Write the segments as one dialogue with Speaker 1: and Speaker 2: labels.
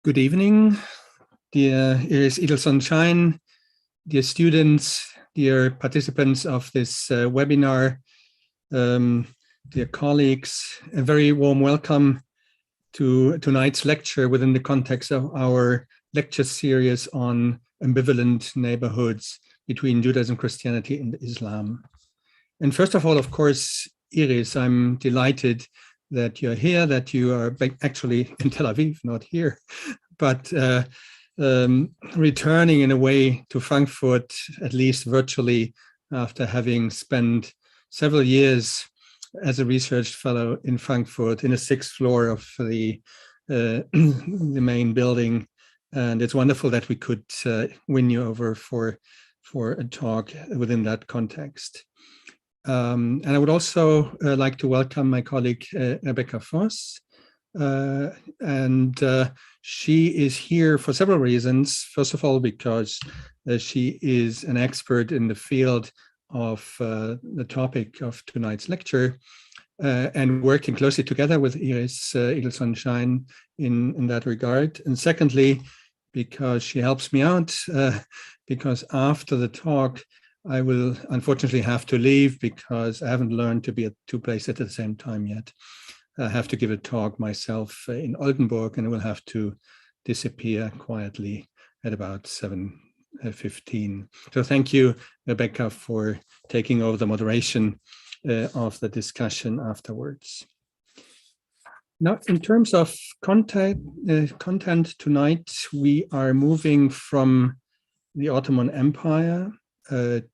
Speaker 1: Good evening, dear Idelson-Shein, dear students, dear participants of this webinar, dear colleagues. A very warm welcome to tonight's lecture within the context of our lecture series on ambivalent neighborhoods between Judaism, Christianity, and Islam. And first of all, of course, Iris, I'm delighted that you're here, that you are actually in Tel Aviv, not here, but returning in a way to Frankfurt, at least virtually, after having spent several years as a research fellow in Frankfurt in the 6th floor of the main building. And it's wonderful that we could win you over for a talk within that context. And I would also like to welcome my colleague, Rebecca Foss. She is here for several reasons. First of all, because she is an expert in the field of the topic of tonight's lecture and working closely together with Iris Idelson-Shein in that regard. And secondly, because she helps me out, because after the talk, I will unfortunately have to leave because I haven't learned to be at two places at the same time yet. I have to give a talk myself in Oldenburg, and I will have to disappear quietly at about 7:15. So thank you, Rebecca, for taking over the moderation of the discussion afterwards. Now, in terms of content tonight, we are moving from the Ottoman Empire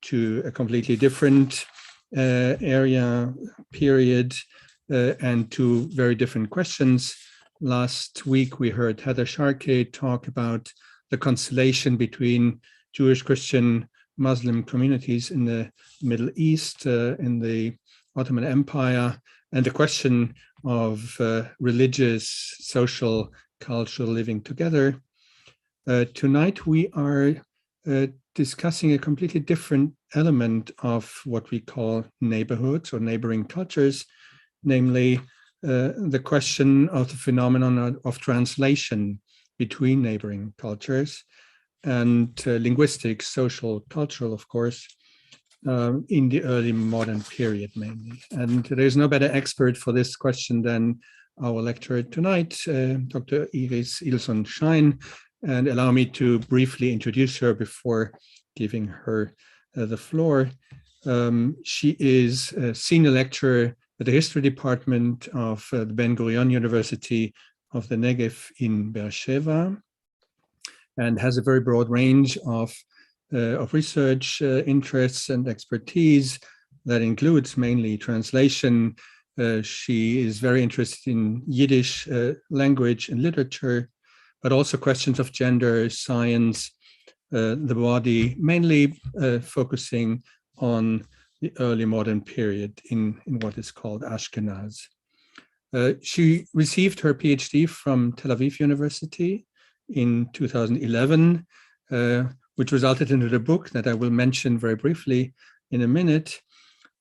Speaker 1: to a completely different period, and two very different questions. Last week, we heard Heather Sharkey talk about the constellation between Jewish, Christian, Muslim communities in the Middle East, in the Ottoman Empire, and the question of religious, social, cultural living together. Tonight, we are discussing a completely different element of what we call neighborhoods or neighboring cultures, namely the question of the phenomenon of translation between neighboring cultures and linguistic, social, cultural, of course, in the early modern period mainly. And there's no better expert for this question than our lecturer tonight, Dr. Iris Idelson-Shein. And allow me to briefly introduce her before giving her the floor. She is a senior lecturer at the History Department of the Ben-Gurion University of the Negev in Beersheba, and has a very broad range of research interests and expertise that includes mainly translation. She is very interested in Yiddish language and literature, but also questions of gender, science, the body, mainly focusing on the early modern period in what is called Ashkenaz. She received her PhD from Tel Aviv University in 2011, which resulted into the book that I will mention very briefly in a minute.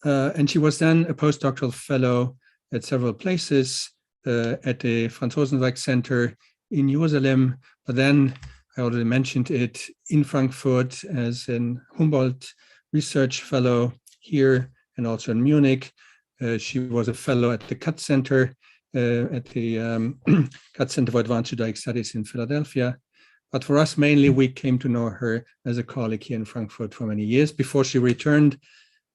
Speaker 1: And she was then a postdoctoral fellow at several places, at the Franz Rosenweig Center in Jerusalem, but then I already mentioned it in Frankfurt as an Humboldt research fellow here and also in Munich. She was a fellow at the Katz Center, at the Katz Center for Advanced Judaic Studies in Philadelphia. But for us, mainly, we came to know her as a colleague here in Frankfurt for many years before she returned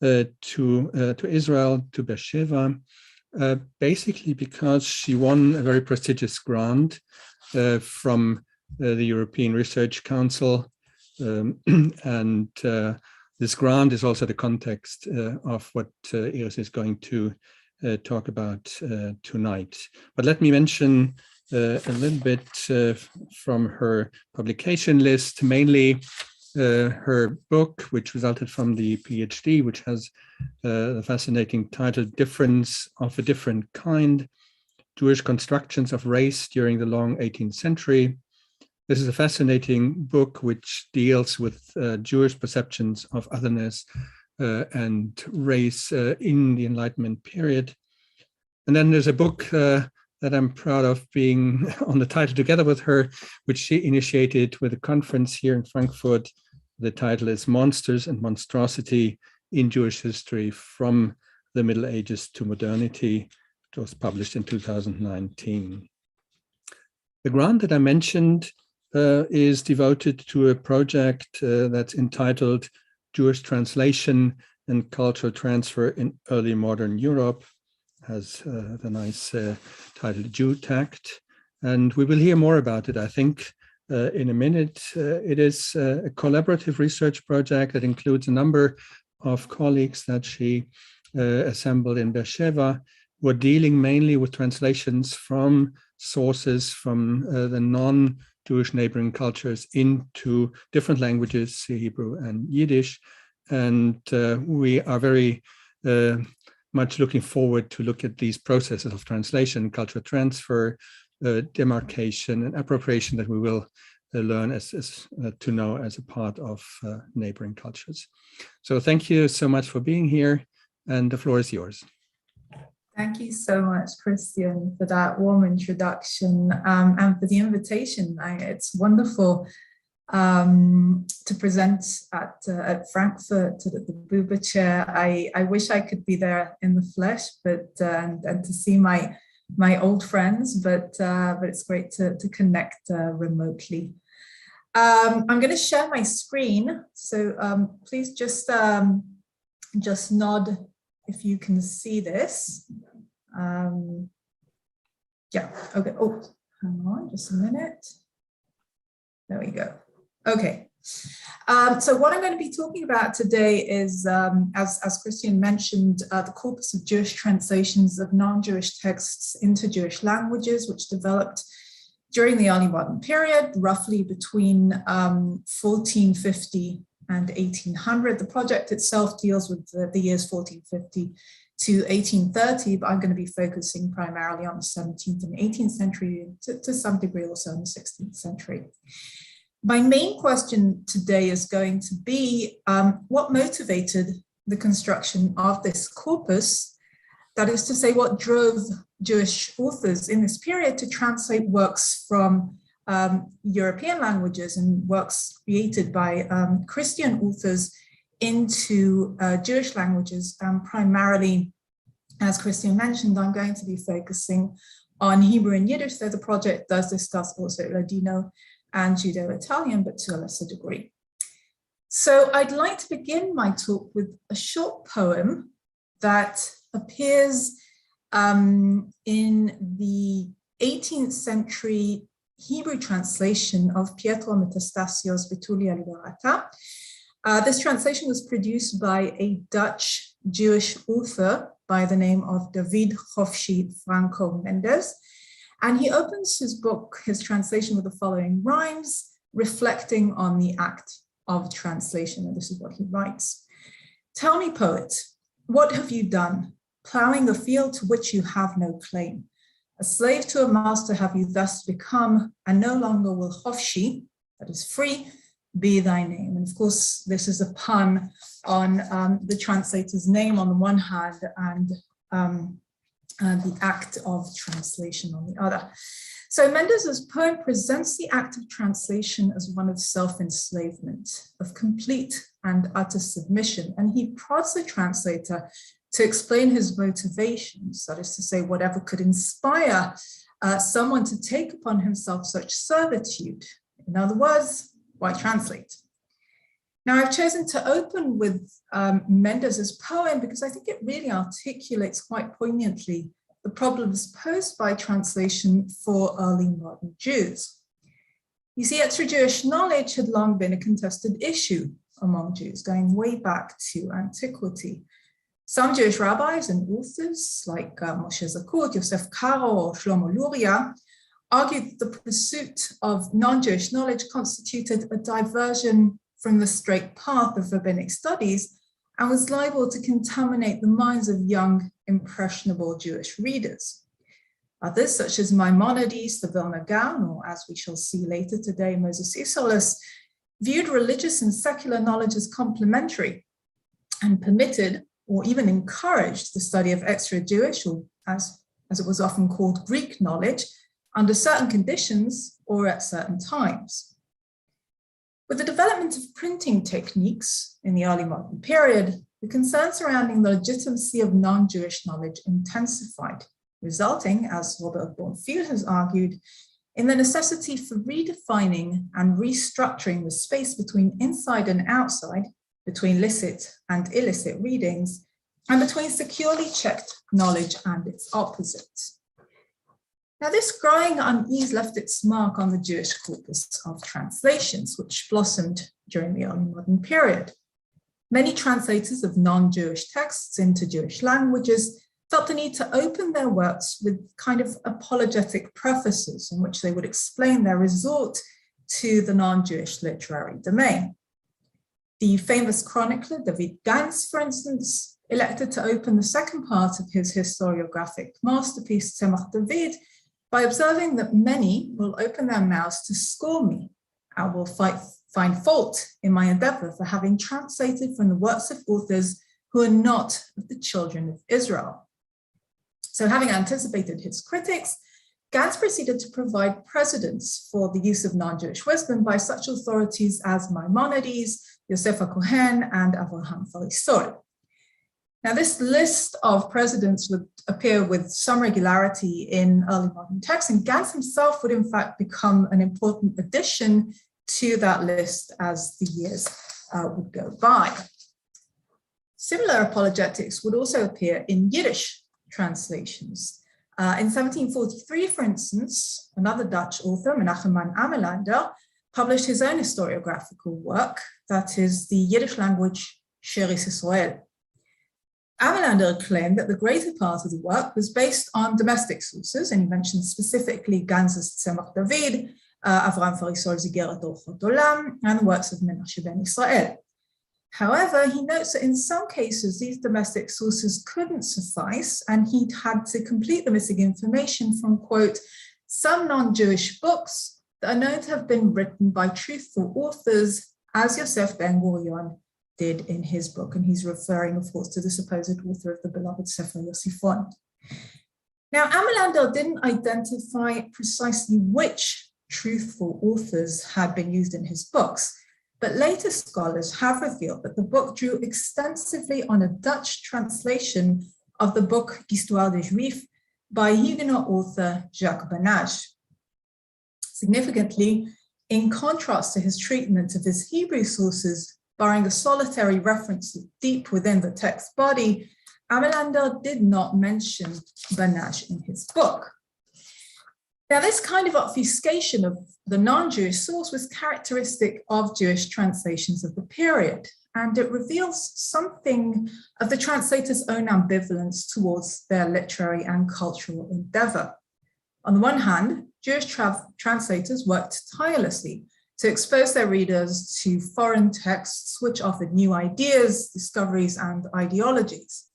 Speaker 1: to Israel, to Beersheba, basically because she won a very prestigious grant from the European Research Council. And this grant is also the context of what Iris is going to talk about tonight. But let me mention a little bit from her publication list, mainly her book, which resulted from the PhD, which has the fascinating title, Difference of a Different Kind, Jewish Constructions of Race During the Long 18th Century. This is a fascinating book which deals with Jewish perceptions of otherness and race in the Enlightenment period. And then there's a book that I'm proud of being on the title together with her, which she initiated with a conference here in Frankfurt. The title is Monsters and Monstrosity in Jewish History from the Middle Ages to Modernity. It was published in 2019. The grant that I mentioned is devoted to a project that's entitled Jewish Translation and Cultural Transfer in Early Modern Europe, has the nice title JewTact. And we will hear more about it, I think, in a minute. It is a collaborative research project that includes a number of colleagues that she assembled in Beersheba, who are dealing mainly with translations from sources from the non-Jewish neighboring cultures into different languages, Hebrew and Yiddish. And we are very much looking forward to look at these processes of translation, cultural transfer, demarcation, and appropriation that we will learn to know as a part of neighboring cultures. So thank you so much for being here, and the floor is yours.
Speaker 2: Thank you so much, Christian, for that warm introduction and for the invitation. It's wonderful to present at Frankfurt at the Buber Chair. I wish I could be there in the flesh, but and to see my old friends, but it's great to connect remotely. I'm going to share my screen, so please just nod if you can see this. Yeah, okay. Oh, hang on just a minute. There we go. Okay. So what I'm going to be talking about today is, as Christian mentioned, the corpus of Jewish translations of non-Jewish texts into Jewish languages, which developed during the early modern period, roughly between 1450 and 1800. The project itself deals with the years 1450 to 1830, but I'm going to be focusing primarily on the 17th and 18th century, to some degree also in the 16th century. My main question today is going to be what motivated the construction of this corpus? That is to say, what drove Jewish authors in this period to translate works from European languages and works created by Christian authors into Jewish languages, primarily, as Christian mentioned, I'm going to be focusing on Hebrew and Yiddish, though the project does discuss also Ladino and Judo-Italian, but to a lesser degree. So I'd like to begin my talk with a short poem that appears in the 18th century Hebrew translation of Pietro Metastasio's Betulia Liberata. This translation was produced by a Dutch Jewish author by the name of David Hofshi Franco Mendes. And he opens his book, his translation, with the following rhymes, reflecting on the act of translation. And this is what he writes. Tell me, poet, what have you done, plowing a field to which you have no claim? A slave to a master have you thus become, and no longer will Hofshi, that is free, be thy name. And of course, this is a pun on the translator's name on the one hand and the act of translation on the other. So Mendes's poem presents the act of translation as one of self-enslavement, of complete and utter submission. And he prods the translator to explain his motivations, that is to say, whatever could inspire someone to take upon himself such servitude. In other words, why translate? Now, I've chosen to open with Mendes's poem because I think it really articulates quite poignantly the problems posed by translation for early modern Jews. You see, extra Jewish knowledge had long been a contested issue among Jews, going way back to antiquity. Some Jewish rabbis and authors, like Moshe Zakut, Yosef Karo, or Shlomo Luria, argued the pursuit of non-Jewish knowledge constituted a diversion from the straight path of rabbinic studies and was liable to contaminate the minds of young, impressionable Jewish readers. Others, such as Maimonides, the Vilna Gaon, or as we shall see later today, Moses Isserles, viewed religious and secular knowledge as complementary and permitted or even encouraged the study of extra-Jewish, or as as it was often called Greek knowledge, under certain conditions or at certain times. With the development of printing techniques in the early modern period, the concern surrounding the legitimacy of non-Jewish knowledge intensified, resulting, as Robert Bonfil has argued, in the necessity for redefining and restructuring the space between inside and outside, between licit and illicit readings, and between securely checked knowledge and its opposite. Now, this growing unease left its mark on the Jewish corpus of translations, which blossomed during the early modern period. Many translators of non-Jewish texts into Jewish languages felt the need to open their works with kind of apologetic prefaces in which they would explain their resort to the non-Jewish literary domain. The famous chronicler David Gans, for instance, elected to open the second part of his historiographic masterpiece, Tzemach David, by observing that many will open their mouths to scorn me and will find fault in my endeavor for having translated from the works of authors who are not of the children of Israel. So having anticipated his critics, Gans proceeded to provide precedents for the use of non-Jewish wisdom by such authorities as Maimonides, Yosef HaKohen, and Avraham Farisol. Now, this list of precedents would appear with some regularity in early modern texts, and Gans himself would in fact become an important addition to that list as the years would go by. Similar apologetics would also appear in Yiddish translations. In 1743, for instance, another Dutch author, Menachem van Ambivalente, published his own historiographical work, that is the Yiddish language Sheris Israel. Ambivalente claimed that the greater part of the work was based on domestic sources, and he mentioned specifically Gans's Tzemach David, Avraham Farisol's Igeret Orchot Olam, and the works of Menashe ben Israel. However, he notes that in some cases, these domestic sources couldn't suffice, and he'd had to complete the missing information from, quote, some non-Jewish books that are known to have been written by truthful authors, as Yosef Ben-Gurion did in his book, and he's referring, of course, to the supposed author of the beloved Sefer Yosifon. Now, Ambivalente didn't identify precisely which truthful authors had been used in his books, but later scholars have revealed that the book drew extensively on a Dutch translation of the book Histoire des Juifs by Huguenot author Jacques Banage. Significantly, in contrast to his treatment of his Hebrew sources, barring a solitary reference deep within the text body, Ambivalente did not mention Banage in his book. Now, this kind of obfuscation of the non-Jewish source was characteristic of Jewish translations of the period, and it reveals something of the translator's own ambivalence towards their literary and cultural endeavor. On the one hand, Jewish translators worked tirelessly to expose their readers to foreign texts which offered new ideas, discoveries, and ideologies.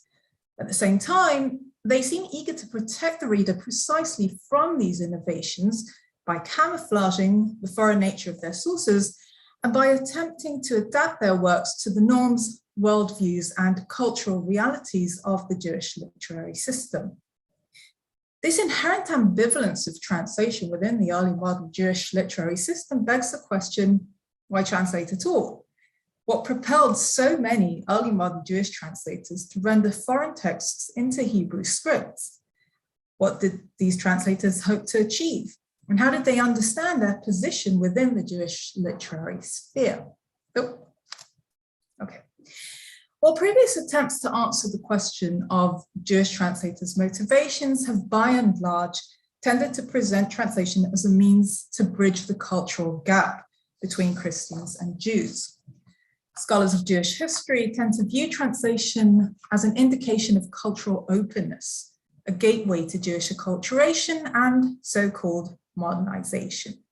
Speaker 2: At the same time, they seem eager to protect the reader precisely from these innovations by camouflaging the foreign nature of their sources and by attempting to adapt their works to the norms, worldviews, and cultural realities of the Jewish literary system. This inherent ambivalence of translation within the early modern Jewish literary system begs the question, why translate at all? What propelled so many early modern Jewish translators to render foreign texts into Hebrew scripts? What did these translators hope to achieve? And how did they understand their position within the Jewish literary sphere? Okay. Well, previous attempts to answer the question of Jewish translators' motivations have by and large tended to present translation as a means to bridge the cultural gap between Christians and Jews. Scholars of Jewish history tend to view translation as an indication of cultural openness, a gateway to Jewish acculturation and so-called modernization.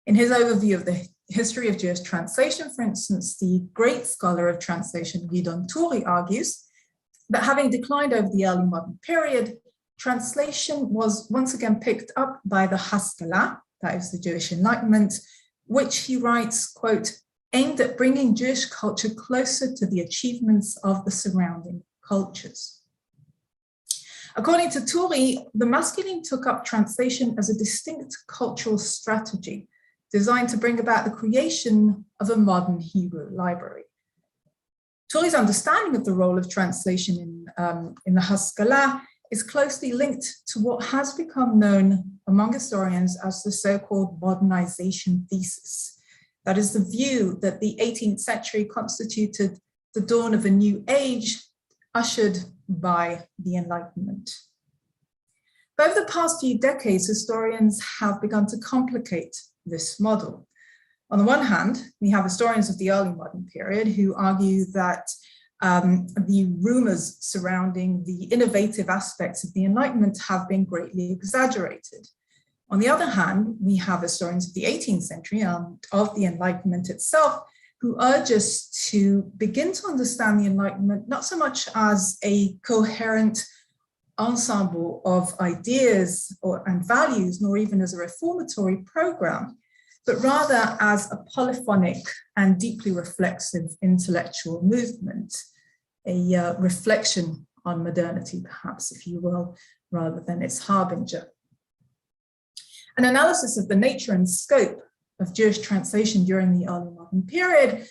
Speaker 2: In his overview of the history of Jewish translation, for instance, the great scholar of translation Gidon Turi argues that having declined over the early modern period, translation was once again picked up by the Haskalah, that is the Jewish Enlightenment, which he writes, quote, aimed at bringing Jewish culture closer to the achievements of the surrounding cultures. According to Turi, the masculine took up translation as a distinct cultural strategy designed to bring about the creation of a modern Hebrew library. Turi's understanding of the role of translation in the Haskalah is closely linked to what has become known among historians as the so-called Modernization Thesis. That is the view that the 18th century constituted the dawn of a new age ushered by the Enlightenment. But over the past few decades, historians have begun to complicate this model. On the one hand, we have historians of the early modern period who argue that the rumors surrounding the innovative aspects of the Enlightenment have been greatly exaggerated. On the other hand, we have historians of the 18th century and of the Enlightenment itself who urge us to begin to understand the Enlightenment not so much as a coherent ensemble of ideas and values, nor even as a reformatory program, but rather as a polyphonic and deeply reflexive intellectual movement, a reflection on modernity, perhaps, if you will, rather than its harbinger. An analysis of the nature and scope of Jewish translation during the early modern period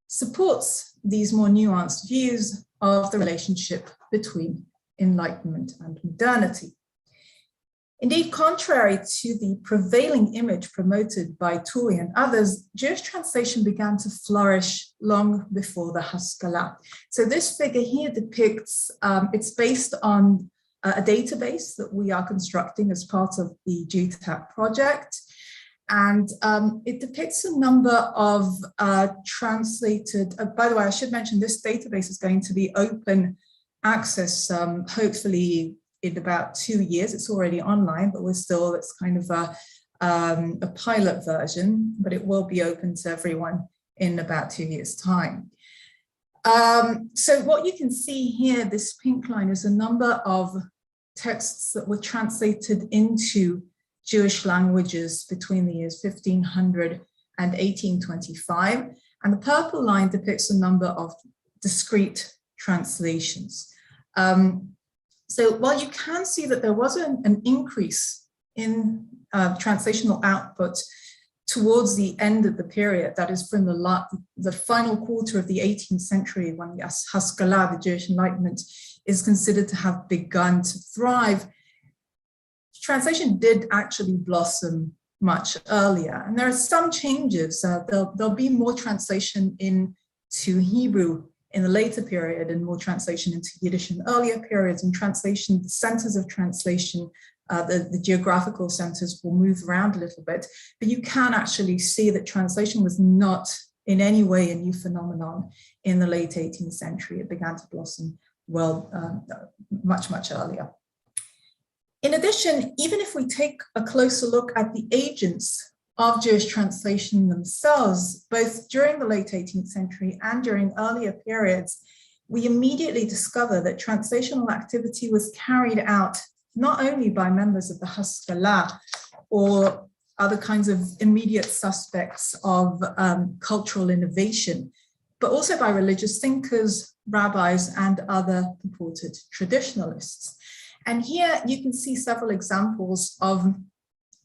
Speaker 2: supports these more nuanced views of the relationship between Enlightenment and modernity. Indeed, contrary to the prevailing image promoted by Turi and others, Jewish translation began to flourish long before the Haskalah. So this figure here depicts, it's based on a database that we are constructing as part of the GTAP project. And it depicts a number of translated, by the way, I should mention this database is going to be open access, hopefully in about 2 years. It's already online, but it's kind of a pilot version, but it will be open to everyone in about 2 years' time. So what you can see here, this pink line, is a number of texts that were translated into Jewish languages between the years 1500 and 1825. And the purple line depicts a number of discrete translations. So while you can see that there was an increase in translational output towards the end of the period, that is from the final quarter of the 18th century, when the Haskalah, the Jewish Enlightenment, is considered to have begun to thrive, translation did actually blossom much earlier. And there are some changes. There'll be more translation into Hebrew in the later period and more translation into Yiddish in earlier periods, and translation, the centers of translation, the geographical centers will move around a little bit, but you can actually see that translation was not in any way a new phenomenon in the late 18th century. It began to blossom much, much earlier. In addition, even if we take a closer look at the agents of Jewish translation themselves, both during the late 18th century and during earlier periods, we immediately discover that translational activity was carried out not only by members of the Haskalah or other kinds of immediate suspects of cultural innovation, but also by religious thinkers, rabbis, and other purported traditionalists. And here you can see several examples of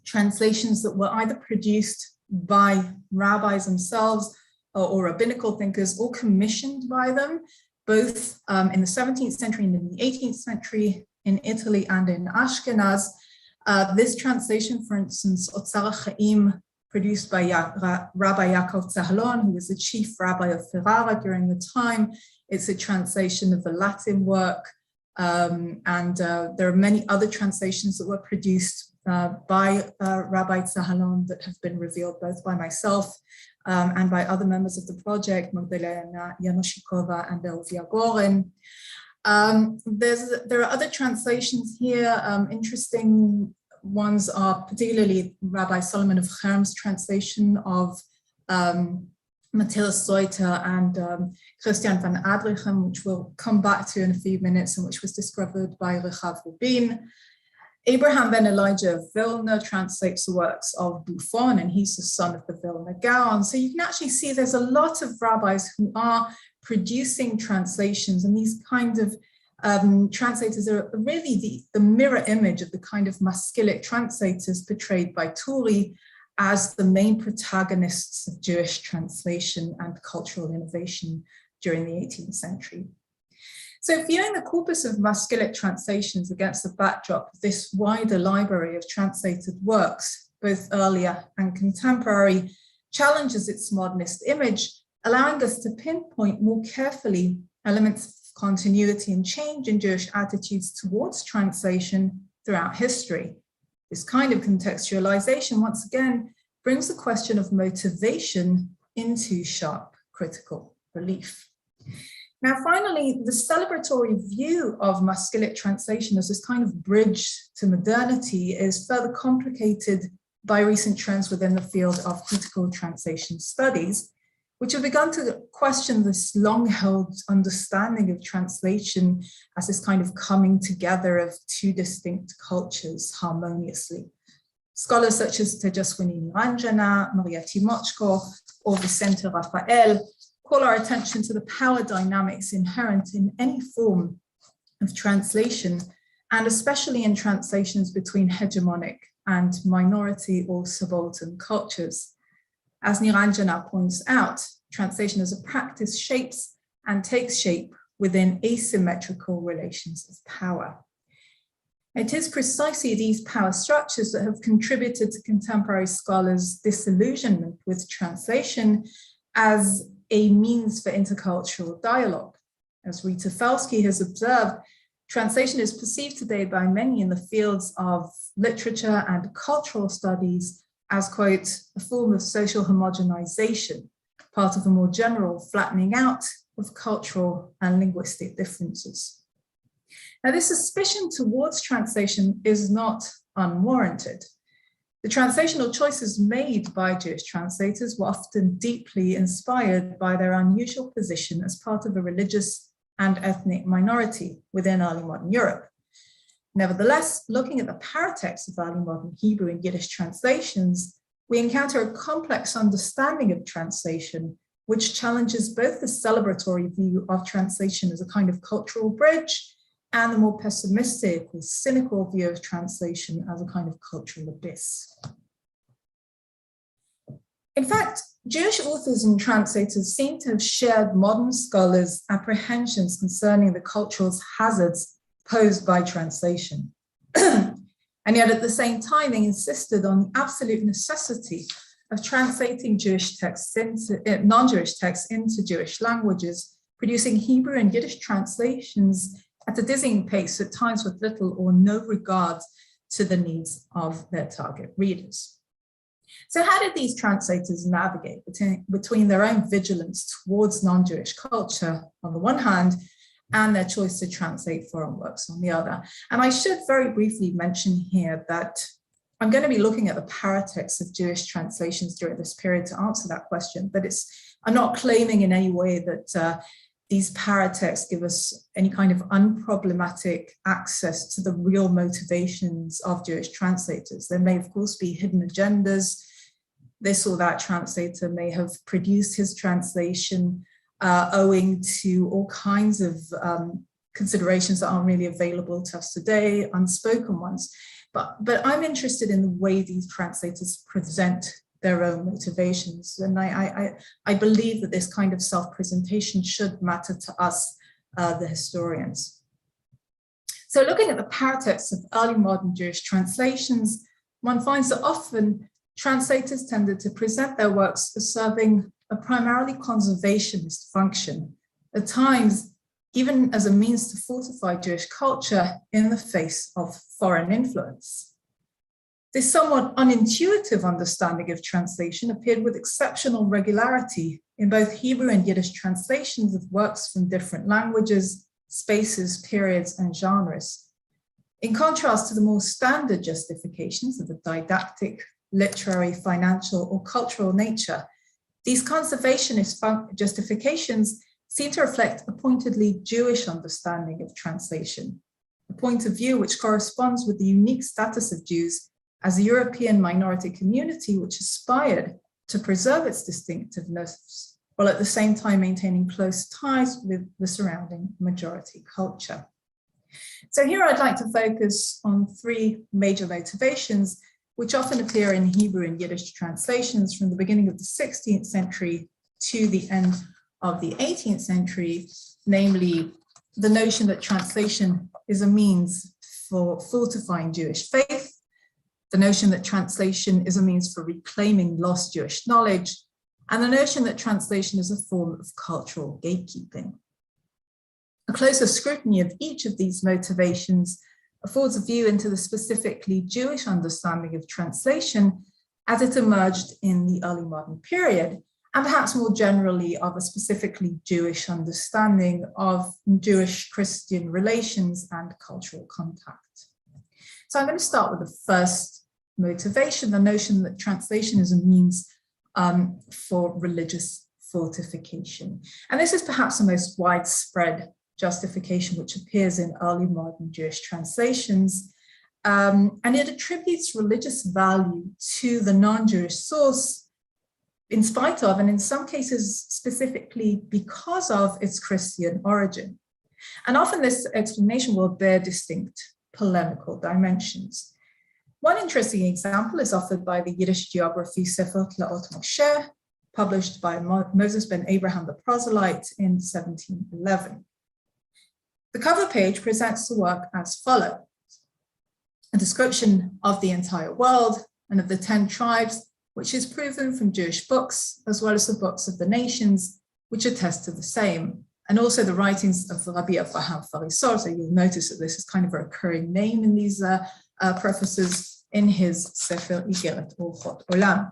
Speaker 2: translations that were either produced by rabbis themselves or rabbinical thinkers, or commissioned by them, both in the 17th century and in the 18th century in Italy and in Ashkenaz. This translation, for instance, Otzar Chaim, produced by Rabbi Yaakov Zahalon, who was the chief rabbi of Ferrara during the time. It's a translation of a Latin work. There are many other translations that were produced by Rabbi Zahalon that have been revealed both by myself and by other members of the project, Magdalena Janoshikova and Elvia Gorin. There are other translations here. Interesting ones are particularly Rabbi Solomon of Cherm's translation of Matthias Seuter and Christian van Adrichem, which we'll come back to in a few minutes, and which was discovered by Rechav Rubin. Abraham ben Elijah of Vilna translates the works of Buffon, and he's the son of the Vilna Gaon. So you can actually see there's a lot of rabbis who are producing translations, and these kind of translators are really the mirror image of the kind of masculine translators portrayed by Turi as the main protagonists of Jewish translation and cultural innovation during the 18th century. So viewing the corpus of masculine translations against the backdrop of this wider library of translated works, both earlier and contemporary, challenges its modernist image, allowing us to pinpoint more carefully elements of continuity and change in Jewish attitudes towards translation throughout history. This kind of contextualization, once again, brings the question of motivation into sharp critical relief. Now, finally, the celebratory view of masculine translation as this kind of bridge to modernity is further complicated by recent trends within the field of critical translation studies, which have begun to question this long-held understanding of translation as this kind of coming together of two distinct cultures harmoniously. Scholars such as Tejaswini Niranjana, Maria Timochko, or Vicente Rafael call our attention to the power dynamics inherent in any form of translation, and especially in translations between hegemonic and minority or subaltern cultures. As Niranjana points out, translation as a practice shapes and takes shape within asymmetrical relations of power. It is precisely these power structures that have contributed to contemporary scholars' disillusionment with translation as a means for intercultural dialogue. As Rita Felsky has observed, translation is perceived today by many in the fields of literature and cultural studies as, quote, a form of social homogenization, part of a more general flattening out of cultural and linguistic differences. Now, this suspicion towards translation is not unwarranted. The translational choices made by Jewish translators were often deeply inspired by their unusual position as part of a religious and ethnic minority within early modern Europe. Nevertheless, looking at the paratext of early modern Hebrew and Yiddish translations, we encounter a complex understanding of translation, which challenges both the celebratory view of translation as a kind of cultural bridge and the more pessimistic or cynical view of translation as a kind of cultural abyss. In fact, Jewish authors and translators seem to have shared modern scholars' apprehensions concerning the cultural hazards posed by translation. And yet at the same time, they insisted on the absolute necessity of translating Jewish texts into non-Jewish texts into Jewish languages, producing Hebrew and Yiddish translations at a dizzying pace, at times with little or no regard to the needs of their target readers. So how did these translators navigate between their own vigilance towards non-Jewish culture on the one hand, and their choice to translate foreign works on the other? And I should very briefly mention here that I'm going to be looking at the paratext of Jewish translations during this period to answer that question, but I'm not claiming in any way that these paratexts give us any kind of unproblematic access to the real motivations of Jewish translators. There may, of course, be hidden agendas. This or that translator may have produced his translation owing to all kinds of considerations that aren't really available to us today, unspoken ones. But I'm interested in the way these translators present their own motivations. And I believe that this kind of self-presentation should matter to us, the historians. So looking at the paratexts of early modern Jewish translations, one finds that often translators tended to present their works as serving a primarily conservationist function, at times even as a means to fortify Jewish culture in the face of foreign influence. This somewhat unintuitive understanding of translation appeared with exceptional regularity in both Hebrew and Yiddish translations of works from different languages, spaces, periods, and genres. In contrast to the more standard justifications of a didactic, literary, financial, or cultural nature, these conservationist justifications seem to reflect a pointedly Jewish understanding of translation, a point of view which corresponds with the unique status of Jews as a European minority community which aspired to preserve its distinctiveness, while at the same time maintaining close ties with the surrounding majority culture. So here I'd like to focus on three major motivations, which often appear in Hebrew and Yiddish translations from the beginning of the 16th century to the end of the 18th century, namely the notion that translation is a means for fortifying Jewish faith, the notion that translation is a means for reclaiming lost Jewish knowledge, and the notion that translation is a form of cultural gatekeeping. A closer scrutiny of each of these motivations affords a view into the specifically Jewish understanding of translation as it emerged in the early modern period, and perhaps more generally of a specifically Jewish understanding of Jewish-Christian relations and cultural contact. So I'm going to start with the first motivation, the notion that translation is a means for religious fortification. And this is perhaps the most widespread justification which appears in early modern Jewish translations. And it attributes religious value to the non-Jewish source in spite of, and in some cases specifically because of, its Christian origin. And often this explanation will bear distinct polemical dimensions. One interesting example is offered by the Yiddish Geography Sefer Tlaot Moshe, published by Moses ben Abraham the proselyte in 1711. The cover page presents the work as follows: a description of the entire world and of the 10 tribes, which is proven from Jewish books, as well as the books of the nations, which attest to the same, and also the writings of Rabbi Avraham Farisol. So you'll notice that this is kind of a recurring name in these prefaces in his Sefer Igeret Orchot Olam.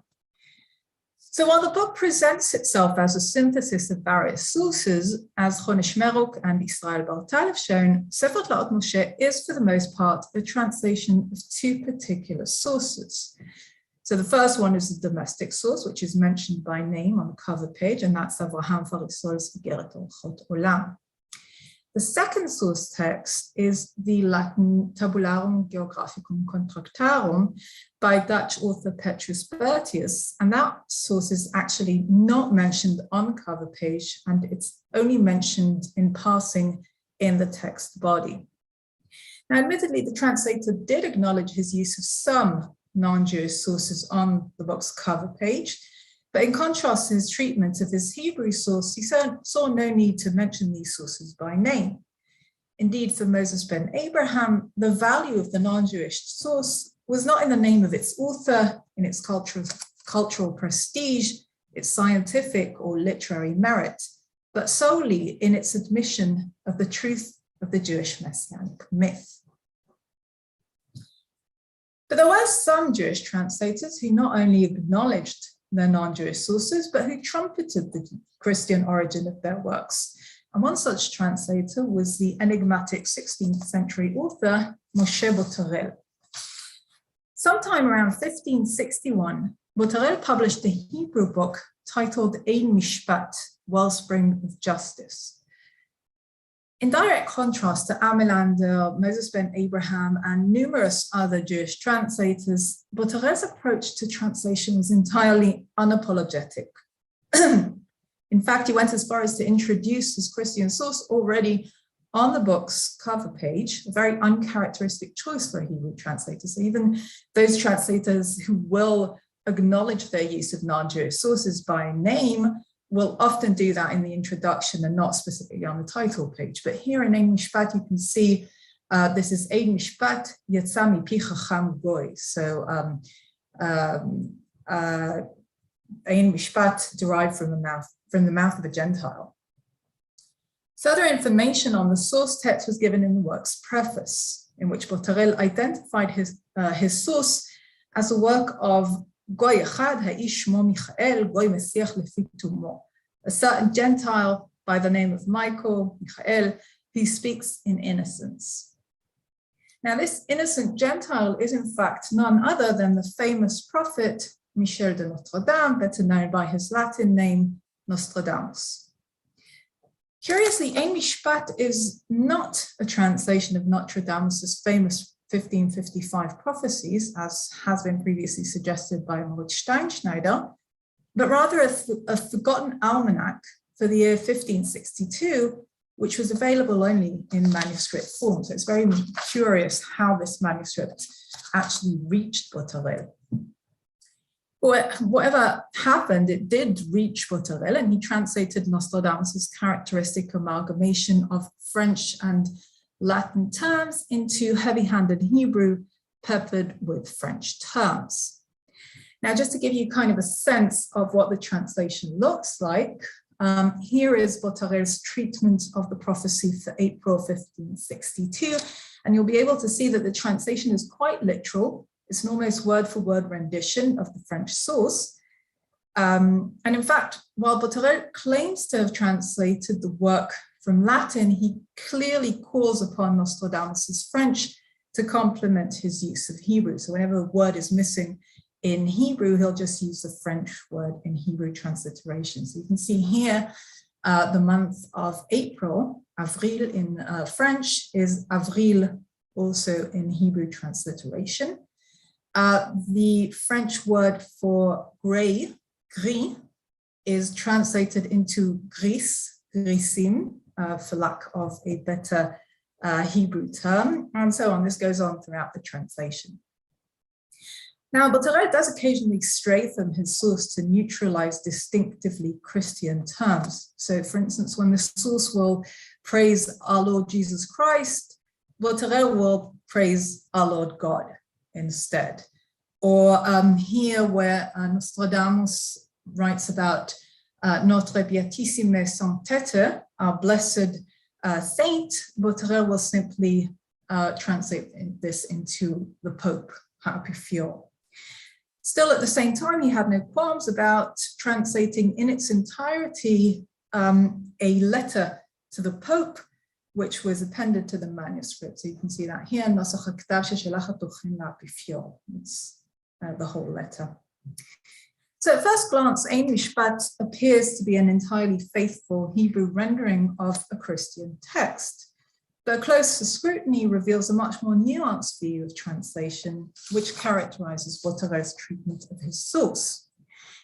Speaker 2: So while the book presents itself as a synthesis of various sources, as Chonesh Meruk and Israel Bartal have shown, Sefer Tlaot Moshe is for the most part a translation of two particular sources. So the first one is the domestic source, which is mentioned by name on the cover page, and that's Avraham Farisol's Igeret Orchot Olam. The second source text is the Latin Tabularum Geographicum Contractarum by Dutch author Petrus Bertius, and that source is actually not mentioned on the cover page, and it's only mentioned in passing in the text body. Now, admittedly, the translator did acknowledge his use of some non-Jewish sources on the book's cover page, but in contrast to his treatment of his Hebrew source, he saw no need to mention these sources by name. Indeed, for Moses ben Abraham, the value of the non-Jewish source was not in the name of its author, in its cultural prestige, its scientific or literary merit, but solely in its admission of the truth of the Jewish messianic myth. But there were some Jewish translators who not only acknowledged their non-Jewish sources, but who trumpeted the Christian origin of their works. And one such translator was the enigmatic 16th century author Moshe Botarel. Sometime around 1561, Botarel published a Hebrew book titled Ein Mishpat, Wellspring of Justice. In direct contrast to Ambivalente, Moses ben Abraham, and numerous other Jewish translators, Botarel's approach to translation was entirely unapologetic. In fact, he went as far as to introduce his Christian source already on the book's cover page, a very uncharacteristic choice for a Hebrew translator. So even those translators who will acknowledge their use of non-Jewish sources by name will often do that in the introduction and not specifically on the title page. But here in Ein Mishpat, you can see this is Ein Mishpat Yetza Mipi Chacham Goy. So Ein Mishpat derived from the mouth of a Gentile. Further information on the source text was given in the work's preface, in which Botarel identified his source as a work of Goy Echad Ha'ish Shmo Michael Goy Mesiach Lefi Tumo, a certain Gentile by the name of Michael, who speaks in innocence. Now, this innocent Gentile is in fact none other than the famous prophet Michel de Notre Dame, better known by his Latin name Nostradamus. Curiously, Ein Mishpat is not a translation of Notre Dame's famous 1555 prophecies, as has been previously suggested by Moritz Steinschneider, but rather a forgotten almanac for the year 1562, which was available only in manuscript form. So it's very curious how this manuscript actually reached Botarel. Whatever happened, it did reach Botarel, and he translated Nostradamus' characteristic amalgamation of French and Latin terms into heavy-handed Hebrew peppered with French terms. Now, just to give you kind of a sense of what the translation looks like, here is Botarel's treatment of the prophecy for April 1562, and you'll be able to see that the translation is quite literal. It's an almost word-for-word rendition of the French source. And in fact, while Botarel claims to have translated the work from Latin, he clearly calls upon Nostradamus' French to complement his use of Hebrew. So whenever a word is missing in Hebrew, he'll just use the French word in Hebrew transliteration. So you can see here the month of April, Avril in French, is Avril also in Hebrew transliteration. The French word for gray, gris, is translated into gris, grisim, for lack of a better Hebrew term, and so on. This goes on throughout the translation. Now, Botarel does occasionally stray from his source to neutralize distinctively Christian terms. So, for instance, when the source will praise our Lord Jesus Christ, Botarel will praise our Lord God instead. Or here where Nostradamus writes about Notre Beatissime Sanctete, our blessed saint, Botarel will simply translate this into the Pope, Happy Fior. Still, at the same time, he had no qualms about translating in its entirety a letter to the Pope, which was appended to the manuscript. So you can see that here, it's the whole letter. So at first glance, Ein Mishpat appears to be an entirely faithful Hebrew rendering of a Christian text. But closer scrutiny reveals a much more nuanced view of translation, which characterizes Botarel's treatment of his source.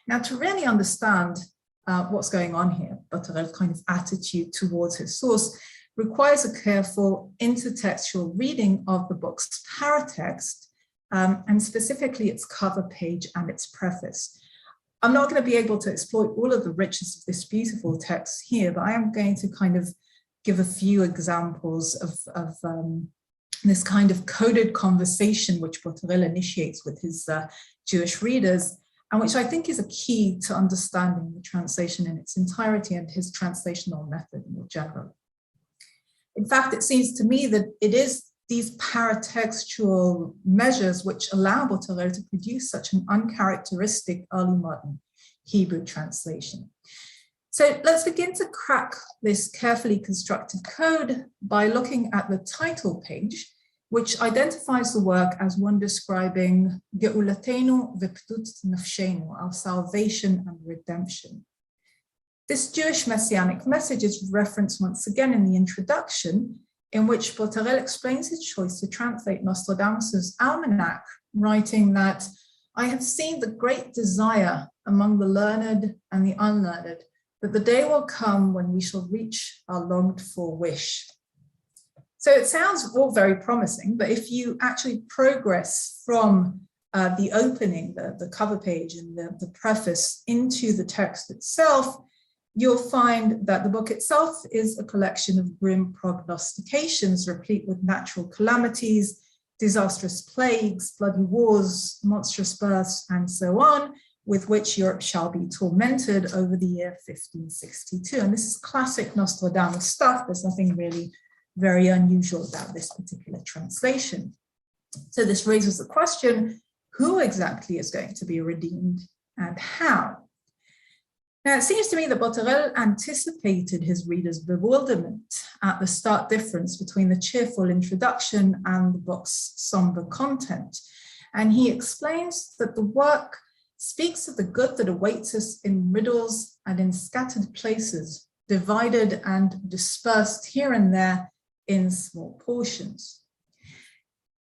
Speaker 2: Now, to really understand what's going on here, Botarel's kind of attitude towards his source requires a careful intertextual reading of the book's paratext, and specifically its cover page and its preface. I'm not going to be able to exploit all of the richness of this beautiful text here, but I am going to kind of give a few examples of this kind of coded conversation which Botarel initiates with his Jewish readers, and which I think is a key to understanding the translation in its entirety and his translational method more generally. In fact, it seems to me that it is these paratextual measures which allow Botarel to produce such an uncharacteristic early modern Hebrew translation. So let's begin to crack this carefully constructed code by looking at the title page, which identifies the work as one describing Geulatenu v'pdut nafshenu, our salvation and redemption. This Jewish messianic message is referenced once again in the introduction, in which Botarel explains his choice to translate Nostradamus' almanac, writing that, "I have seen the great desire among the learned and the unlearned, that the day will come when we shall reach our longed for wish." So it sounds all very promising, but if you actually progress from the opening, the cover page and the preface into the text itself, you'll find that the book itself is a collection of grim prognostications replete with natural calamities, disastrous plagues, bloody wars, monstrous births, and so on, with which Europe shall be tormented over the year 1562. And this is classic Nostradamus stuff. There's nothing really very unusual about this particular translation. So this raises the question, who exactly is going to be redeemed and how? Now, it seems to me that Botarel anticipated his readers' bewilderment at the stark difference between the cheerful introduction and the book's somber content. And he explains that the work speaks of the good that awaits us in riddles and in scattered places, divided and dispersed here and there in small portions.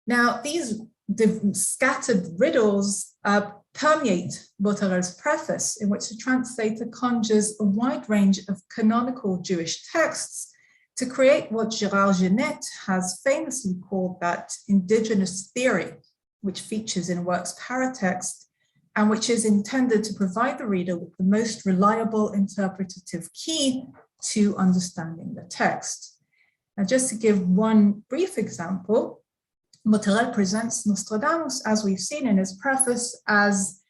Speaker 2: Now, these scattered riddles permeate Botarel's preface, in which the translator conjures a wide range of canonical Jewish texts to create what Gérard Genette has famously called that indigenous theory, which features in work's paratext and which is intended to provide the reader with the most reliable interpretative key to understanding the text. Now, just to give one brief example, Botarel presents Nostradamus, as we've seen in his preface, as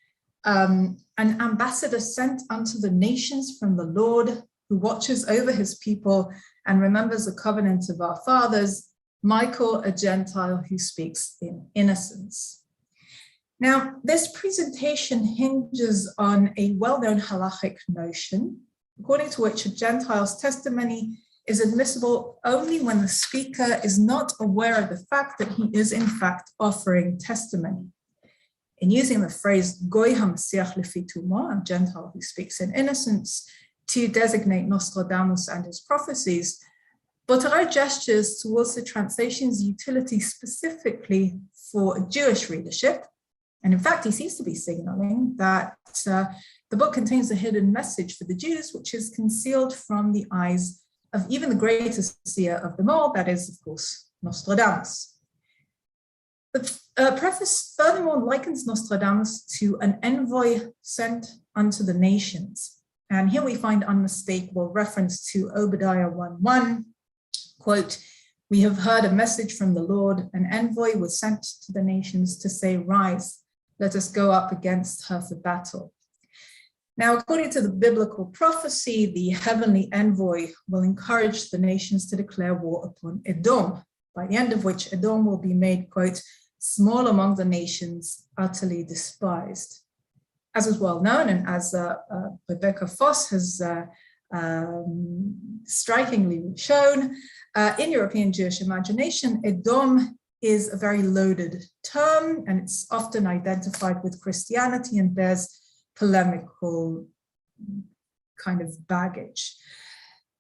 Speaker 2: an ambassador sent unto the nations from the Lord, who watches over his people and remembers the covenant of our fathers, Michael, a Gentile who speaks in innocence. Now, this presentation hinges on a well-known halachic notion, according to which a Gentile's testimony is admissible only when the speaker is not aware of the fact that he is in fact offering testimony. In using the phrase Goy HaMasiach Lefi Tumo, a Gentile who speaks in innocence, to designate Nostradamus and his prophecies, Botarel gestures towards the translation's utility specifically for a Jewish readership. And in fact, he seems to be signaling that the book contains a hidden message for the Jews, which is concealed from the eyes of even the greatest seer of them all, that is, of course, Nostradamus. The preface furthermore likens Nostradamus to an envoy sent unto the nations. And here we find unmistakable reference to Obadiah 1:1, quote, "We have heard a message from the Lord, an envoy was sent to the nations to say, rise, let us go up against her for battle." Now, according to the biblical prophecy, the heavenly envoy will encourage the nations to declare war upon Edom, by the end of which Edom will be made, quote, "small among the nations, utterly despised." As is well known, and as Rebecca Foss has strikingly shown, in European Jewish imagination, Edom is a very loaded term, and it's often identified with Christianity and bears polemical kind of baggage.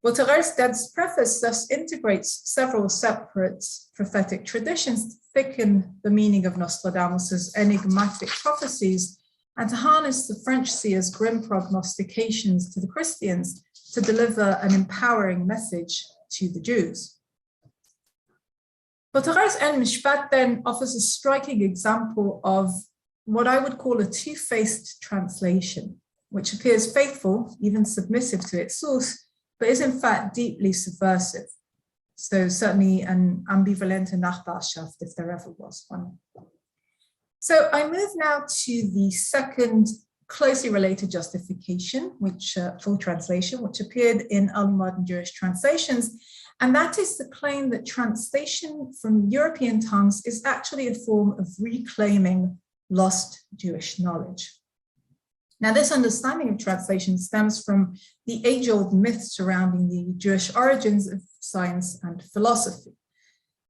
Speaker 2: Botarel's dense preface thus integrates several separate prophetic traditions to thicken the meaning of Nostradamus's enigmatic prophecies and to harness the French seer's grim prognostications to the Christians to deliver an empowering message to the Jews. Botarel's En Mishpat then offers a striking example of what I would call a two-faced translation, which appears faithful, even submissive to its source, but is in fact deeply subversive. So certainly an Ambivalente Nachbarschaft, if there ever was one. So I move now to the second closely related justification, which full translation, which appeared in early modern Jewish translations, and that is the claim that translation from European tongues is actually a form of reclaiming lost Jewish knowledge. Now, this understanding of translation stems from the age-old myth surrounding the Jewish origins of science and philosophy.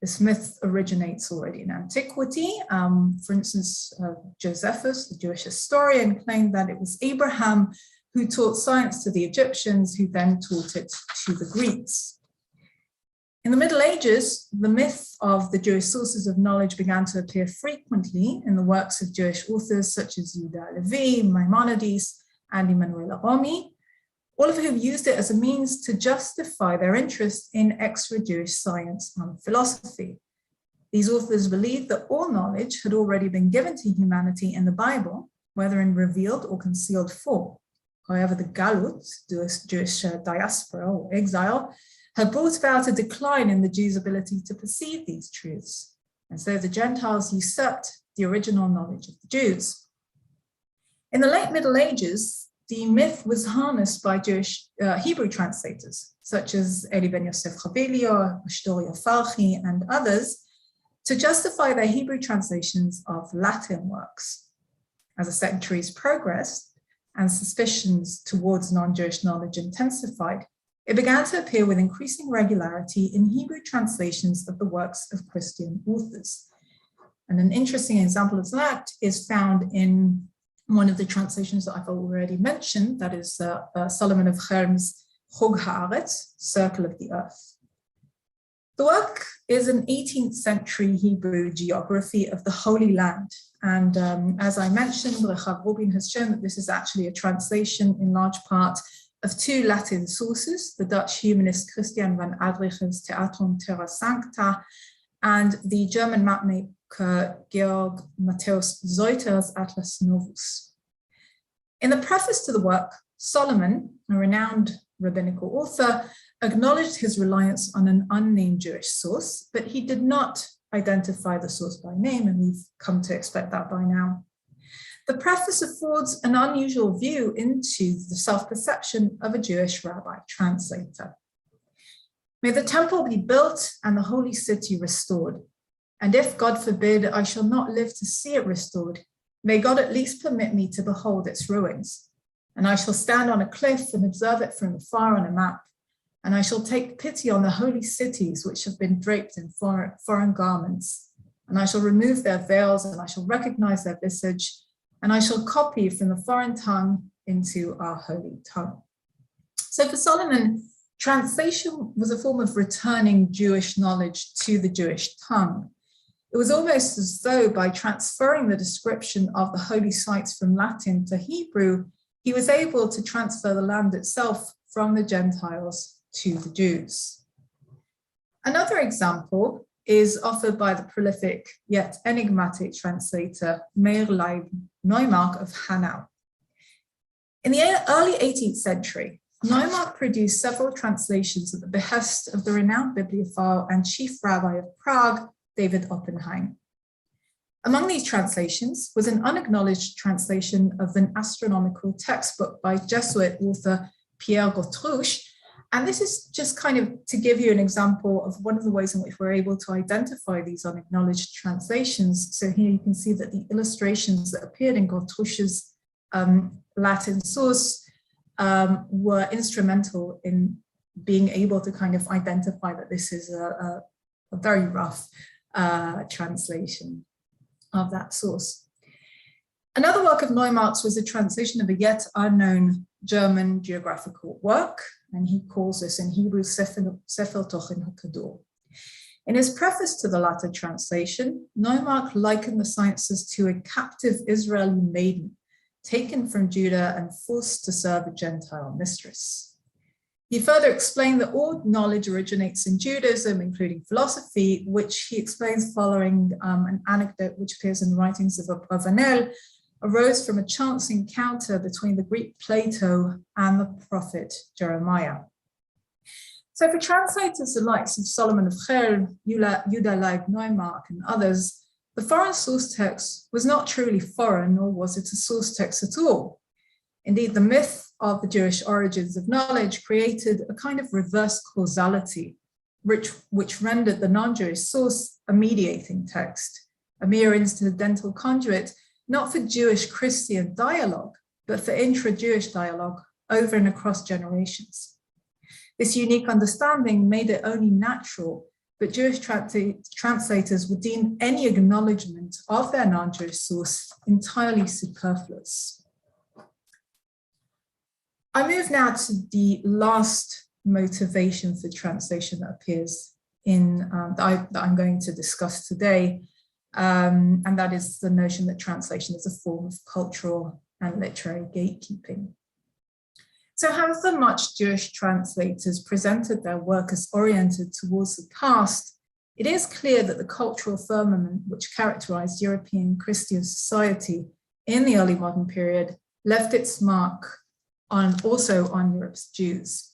Speaker 2: This myth originates already in antiquity. For instance, Josephus, the Jewish historian, claimed that it was Abraham who taught science to the Egyptians, who then taught it to the Greeks. In the Middle Ages, the myth of the Jewish sources of knowledge began to appear frequently in the works of Jewish authors such as Yehuda Halevi, Maimonides, and Emanuel Aromi, all of whom used it as a means to justify their interest in extra-Jewish science and philosophy. These authors believed that all knowledge had already been given to humanity in the Bible, whether in revealed or concealed form. However, the Galut, Jewish diaspora or exile, had brought about a decline in the Jews' ability to perceive these truths, and so the Gentiles usurped the original knowledge of the Jews. In the late Middle Ages, the myth was harnessed by Jewish Hebrew translators, such as Eli ben Yosef Chavelio, Ashtoria Falchi, and others, to justify their Hebrew translations of Latin works. As the centuries progressed and suspicions towards non-Jewish knowledge intensified, it began to appear with increasing regularity in Hebrew translations of the works of Christian authors. And an interesting example of that is found in one of the translations that I've already mentioned, that is Solomon of Cherm's Chog Haaretz, Circle of the Earth. The work is an 18th century Hebrew geography of the Holy Land. And as I mentioned, Rechav Rubin has shown that this is actually a translation in large part of two Latin sources, the Dutch humanist Christian van Adrich's Theatrum Terra Sancta and the German mapmaker Georg Matthäus Zeuter's Atlas Novus. In the preface to the work, Solomon, a renowned rabbinical author, acknowledged his reliance on an unnamed Jewish source, but he did not identify the source by name, and we've come to expect that by now. The preface affords an unusual view into the self-perception of a Jewish rabbi translator. May the temple be built and the holy city restored. And if, God forbid, I shall not live to see it restored, may God at least permit me to behold its ruins. And I shall stand on a cliff and observe it from afar on a map. And I shall take pity on the holy cities which have been draped in foreign garments. And I shall remove their veils and I shall recognize their visage. And I shall copy from the foreign tongue into our holy tongue. So for Solomon, translation was a form of returning Jewish knowledge to the Jewish tongue. It was almost as though by transferring the description of the holy sites from Latin to Hebrew, he was able to transfer the land itself from the Gentiles to the Jews. Another example is offered by the prolific yet enigmatic translator Meir Leib Neumark of Hanau. In the early 18th century, Neumark produced several translations at the behest of the renowned bibliophile and chief rabbi of Prague, David Oppenheim. Among these translations was an unacknowledged translation of an astronomical textbook by Jesuit author Pierre Gautrouche. And this is just kind of to give you an example of one of the ways in which we're able to identify these unacknowledged translations. So here you can see that the illustrations that appeared in Gautrouche's Latin source were instrumental in being able to kind of identify that this is a very rough translation of that source. Another work of Neumark's was a translation of a yet unknown German geographical work, and he calls this in Hebrew Sefer Tochen HaKadur. In his preface to the latter translation, Neumark likened the sciences to a captive Israeli maiden taken from Judah and forced to serve a Gentile mistress. He further explained that all knowledge originates in Judaism, including philosophy, which he explains following an anecdote which appears in the writings of Abravanel, arose from a chance encounter between the Greek Plato and the prophet Jeremiah. So for translators the likes of Solomon of Chel, Yuda Leib Neumark, and others, the foreign source text was not truly foreign, nor was it a source text at all. Indeed, the myth of the Jewish origins of knowledge created a kind of reverse causality, which rendered the non-Jewish source a mediating text, a mere incidental conduit, not for Jewish-Christian dialogue, but for intra-Jewish dialogue over and across generations. This unique understanding made it only natural that Jewish translators would deem any acknowledgement of their non-Jewish source entirely superfluous. I move now to the last motivation for translation that appears in that I'm going to discuss today, and that is the notion that translation is a form of cultural and literary gatekeeping. So however much Jewish translators presented their work as oriented towards the past, it is clear that the cultural firmament which characterized European Christian society in the early modern period left its mark also on Europe's Jews.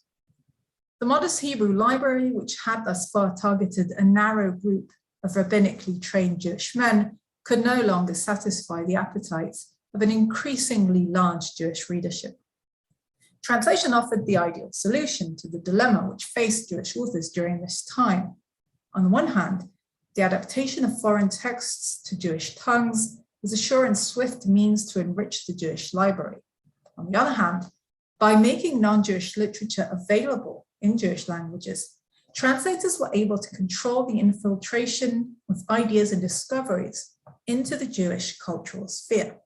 Speaker 2: The modest Hebrew library, which had thus far targeted a narrow group of rabbinically trained Jewish men, could no longer satisfy the appetites of an increasingly large Jewish readership. Translation offered the ideal solution to the dilemma which faced Jewish authors during this time. On the one hand, the adaptation of foreign texts to Jewish tongues was a sure and swift means to enrich the Jewish library. On the other hand, by making non-Jewish literature available in Jewish languages, translators were able to control the infiltration of ideas and discoveries into the Jewish cultural sphere.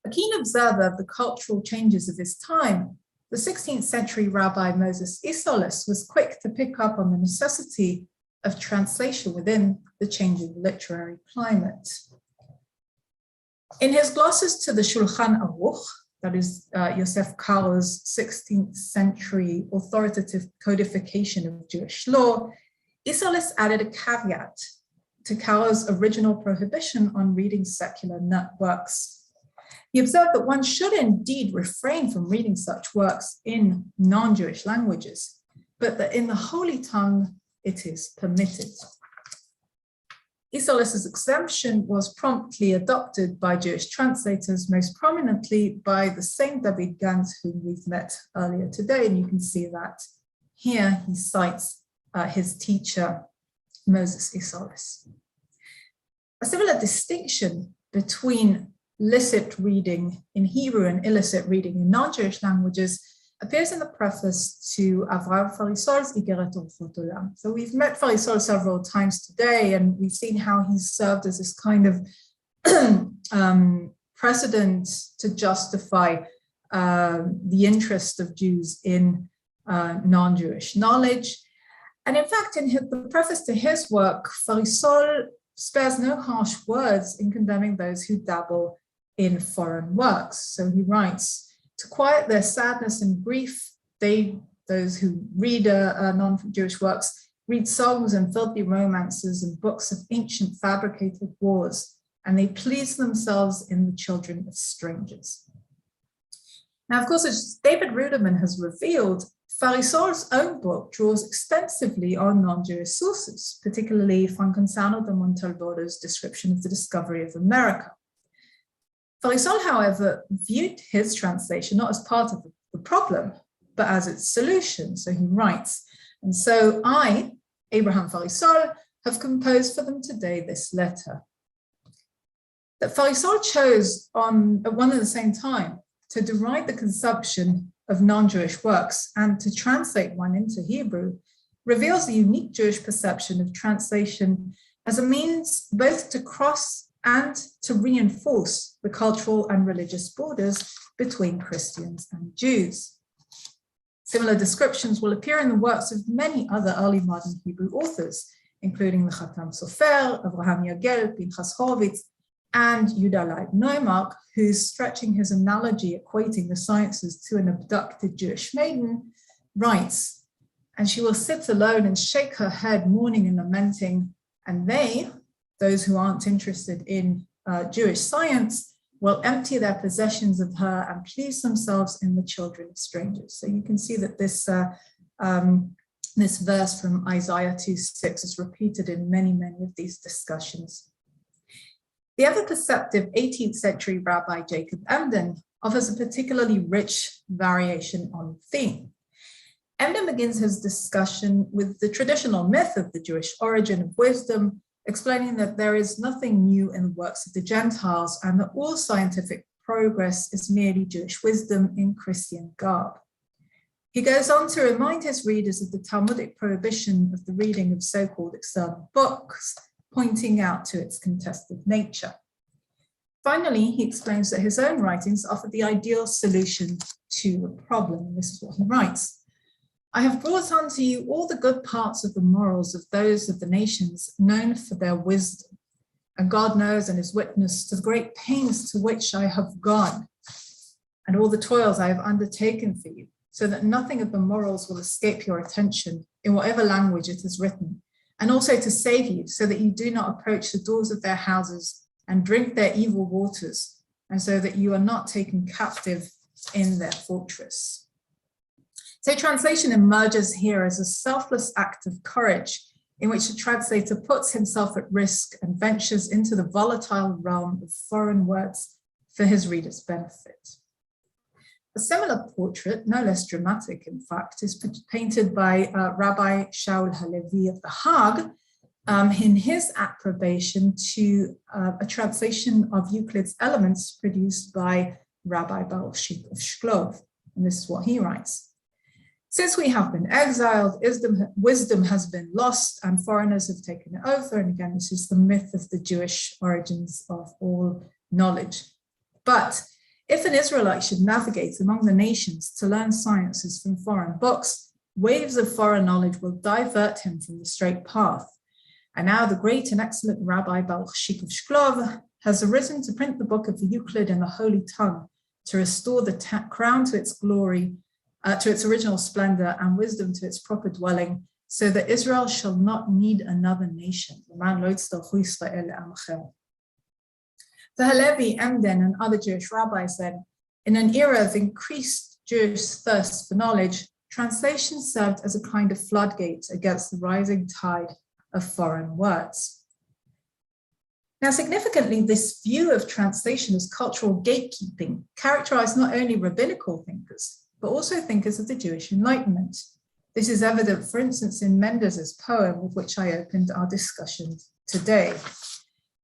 Speaker 2: A keen observer of the cultural changes of his time, the 16th century Rabbi Moses Isserles was quick to pick up on the necessity of translation within the changing literary climate. In his glosses to the Shulchan Aruch, that is Yosef Karo's 16th century authoritative codification of Jewish law, Isolis added a caveat to Karo's original prohibition on reading secular works. He observed that one should indeed refrain from reading such works in non-Jewish languages, but that in the Holy Tongue it is permitted. Isolis's exemption was promptly adopted by Jewish translators, most prominently by the same David Gans whom we've met earlier today, and you can see that here he cites his teacher, Moses Isolis. A similar distinction between licit reading in Hebrew and illicit reading in non-Jewish languages appears in the preface to Avraham Farisol's Igeret Orfot Olam. So we've met Farisol several times today, and we've seen how he's served as this kind of precedent to justify the interest of Jews in non-Jewish knowledge. And in fact, in the preface to his work, Farisol spares no harsh words in condemning those who dabble in foreign works. So he writes, to quiet their sadness and grief, those who read non-Jewish works, read songs and filthy romances and books of ancient fabricated wars, and they please themselves in the children of strangers. Now, of course, as David Ruderman has revealed, Farisol's own book draws extensively on non-Jewish sources, particularly Francesco de Montalbano's description of the discovery of America. Farisol, however, viewed his translation not as part of the problem, but as its solution. So he writes, and so I, Abraham Farisol, have composed for them today this letter. That Farisol chose at one and the same time to deride the consumption of non-Jewish works and to translate one into Hebrew reveals the unique Jewish perception of translation as a means both to cross and to reinforce the cultural and religious borders between Christians and Jews. Similar descriptions will appear in the works of many other early modern Hebrew authors, including the Chatam Sofer, Avraham Yagel, Pinchas Horowitz, and Yuda Leib Neumark, who's stretching his analogy, equating the sciences to an abducted Jewish maiden, writes, and she will sit alone and shake her head, mourning and lamenting, and those who aren't interested in Jewish science, will empty their possessions of her and please themselves in the children of strangers. So you can see that this verse from Isaiah 2:6 is repeated in many, many of these discussions. The ever perceptive 18th century Rabbi Jacob Emden offers a particularly rich variation on theme. Emden begins his discussion with the traditional myth of the Jewish origin of wisdom, explaining that there is nothing new in the works of the Gentiles and that all scientific progress is merely Jewish wisdom in Christian garb. He goes on to remind his readers of the Talmudic prohibition of the reading of so-called external books, pointing out to its contested nature. Finally, he explains that his own writings offer the ideal solution to the problem. This is what he writes. I have brought unto you all the good parts of the morals of those of the nations known for their wisdom. And God knows and is witness to the great pains to which I have gone and all the toils I have undertaken for you, so that nothing of the morals will escape your attention in whatever language it is written, and also to save you so that you do not approach the doors of their houses and drink their evil waters, and so that you are not taken captive in their fortress. So translation emerges here as a selfless act of courage in which the translator puts himself at risk and ventures into the volatile realm of foreign words for his readers' benefit. A similar portrait, no less dramatic in fact, is painted by Rabbi Shaul Halevi of The Hague in his approbation to a translation of Euclid's Elements produced by Rabbi Baruch of Shklov. And this is what he writes. Since we have been exiled, wisdom has been lost and foreigners have taken it over. And again, this is the myth of the Jewish origins of all knowledge. But if an Israelite should navigate among the nations to learn sciences from foreign books, waves of foreign knowledge will divert him from the straight path. And now the great and excellent Rabbi Baruch of Shklov has arisen to print the book of Euclid in the Holy Tongue, to restore the crown to its glory, to its original splendor, and wisdom to its proper dwelling, so that Israel shall not need another nation. The Halevi, Emden, and other Jewish rabbis said, in an era of increased Jewish thirst for knowledge, translation served as a kind of floodgate against the rising tide of foreign words. Now, significantly, this view of translation as cultural gatekeeping characterized not only rabbinical thinkers, but also thinkers of the Jewish Enlightenment. This is evident, for instance, in Mendes's poem, with which I opened our discussion today.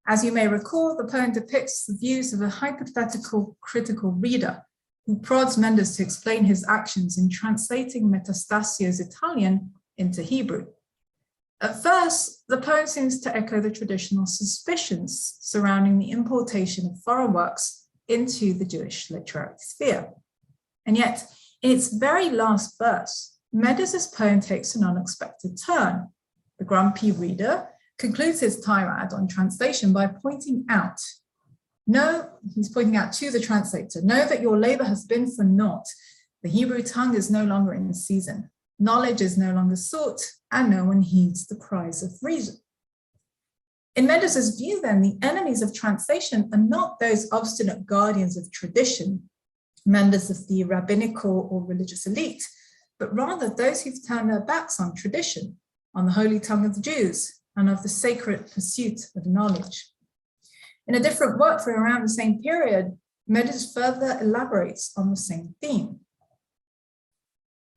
Speaker 2: As you may recall, the poem depicts the views of a hypothetical critical reader who prods Mendes to explain his actions in translating Metastasio's Italian into Hebrew. At first, the poem seems to echo the traditional suspicions surrounding the importation of foreign works into the Jewish literary sphere. And yet, in its very last verse, Mendes's poem takes an unexpected turn. The grumpy reader concludes his tirade on translation by pointing out to the translator, know that your labor has been for naught. The Hebrew tongue is no longer in season. Knowledge is no longer sought, and no one heeds the cries of reason. In Mendes's view, then, the enemies of translation are not those obstinate guardians of tradition, members of the rabbinical or religious elite, but rather those who've turned their backs on tradition, on the holy tongue of the Jews, and of the sacred pursuit of knowledge. In a different work from around the same period, Mendes further elaborates on the same theme.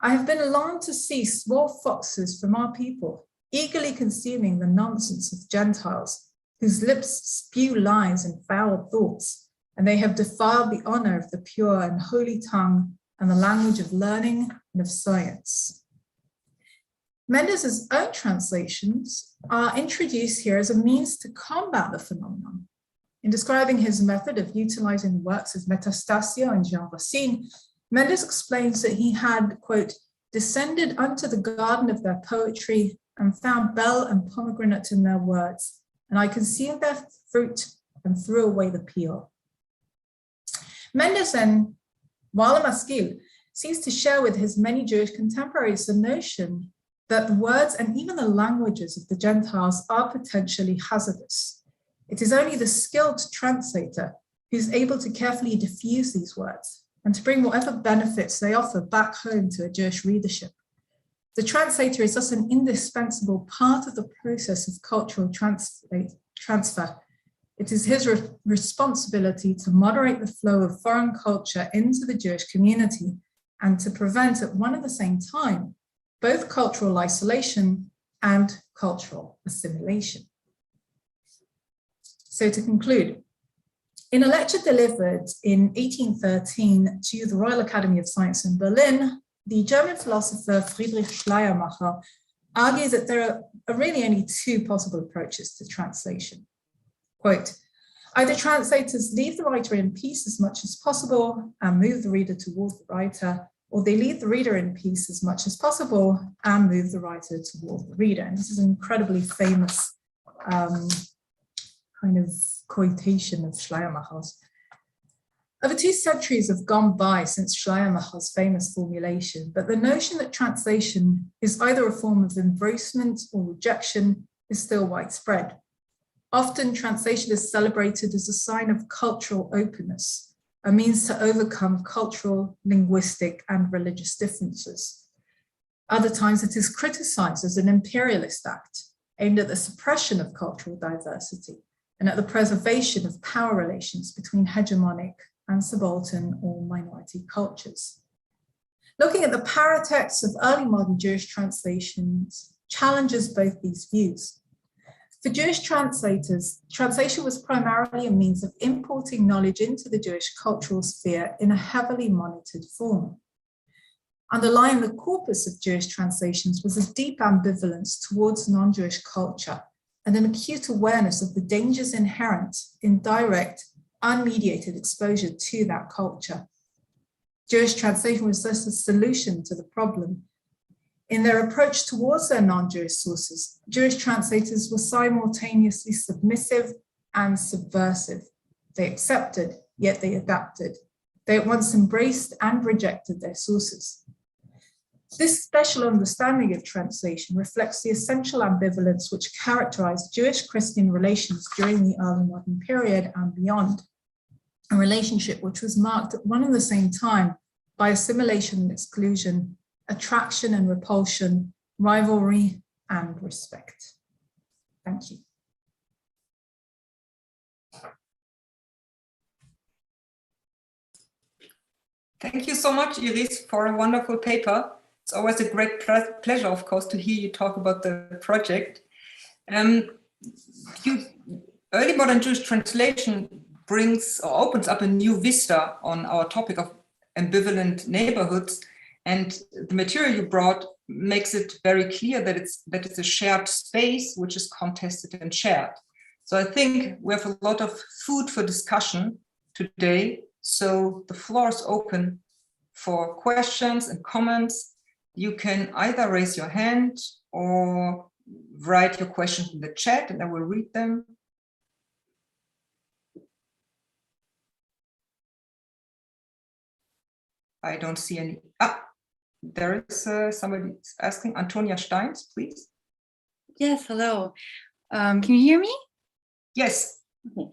Speaker 2: I have been alarmed to see small foxes from our people eagerly consuming the nonsense of Gentiles, whose lips spew lies and foul thoughts, and they have defiled the honor of the pure and holy tongue and the language of learning and of science. Mendes's own translations are introduced here as a means to combat the phenomenon. In describing his method of utilizing the works of Metastasio and Jean Racine, Mendes explains that he had, quote, descended unto the garden of their poetry and found bell and pomegranate in their words, and I consumed their fruit and threw away the peel. Mendes, and while a maskil, seems to share with his many Jewish contemporaries the notion that the words and even the languages of the Gentiles are potentially hazardous. It is only the skilled translator who's able to carefully diffuse these words and to bring whatever benefits they offer back home to a Jewish readership. The translator is thus an indispensable part of the process of cultural transfer. It is his responsibility to moderate the flow of foreign culture into the Jewish community and to prevent at one and the same time both cultural isolation and cultural assimilation. So to conclude, in a lecture delivered in 1813 to the Royal Academy of Science in Berlin, the German philosopher Friedrich Schleiermacher argued that there are really only two possible approaches to translation. Quote, either translators leave the writer in peace as much as possible and move the reader towards the writer, or they leave the reader in peace as much as possible and move the writer toward the reader. And this is an incredibly famous kind of quotation of Schleiermacher's. Over 2 centuries have gone by since Schleiermacher's famous formulation, but the notion that translation is either a form of embracement or rejection is still widespread. Often translation is celebrated as a sign of cultural openness, a means to overcome cultural, linguistic, and religious differences. Other times it is criticized as an imperialist act aimed at the suppression of cultural diversity and at the preservation of power relations between hegemonic and subaltern or minority cultures. Looking at the paratexts of early modern Jewish translations challenges both these views. For Jewish translators, translation was primarily a means of importing knowledge into the Jewish cultural sphere in a heavily monitored form. Underlying the corpus of Jewish translations was a deep ambivalence towards non-Jewish culture and an acute awareness of the dangers inherent in direct, unmediated exposure to that culture. Jewish translation was thus a solution to the problem. In their approach towards their non-Jewish sources, Jewish translators were simultaneously submissive and subversive. They accepted, yet they adapted. They at once embraced and rejected their sources. This special understanding of translation reflects the essential ambivalence which characterized Jewish-Christian relations during the early modern period and beyond, a relationship which was marked at one and the same time by assimilation and exclusion, attraction and repulsion, rivalry and respect. Thank you.
Speaker 3: Thank you so much, Iris, for a wonderful paper. It's always a great pleasure, of course, to hear you talk about the project. Early modern Jewish translation brings or opens up a new vista on our topic of ambivalent neighborhoods, and the material you brought makes it very clear that it's a shared space which is contested and shared. So I think we have a lot of food for discussion today. So the floor is open for questions and comments. You can either raise your hand or write your questions in the chat and I will read them. I don't see any. There is somebody asking. Antonia Steins, please.
Speaker 4: Yes, hello. Can you hear me?
Speaker 3: Yes.
Speaker 4: Okay.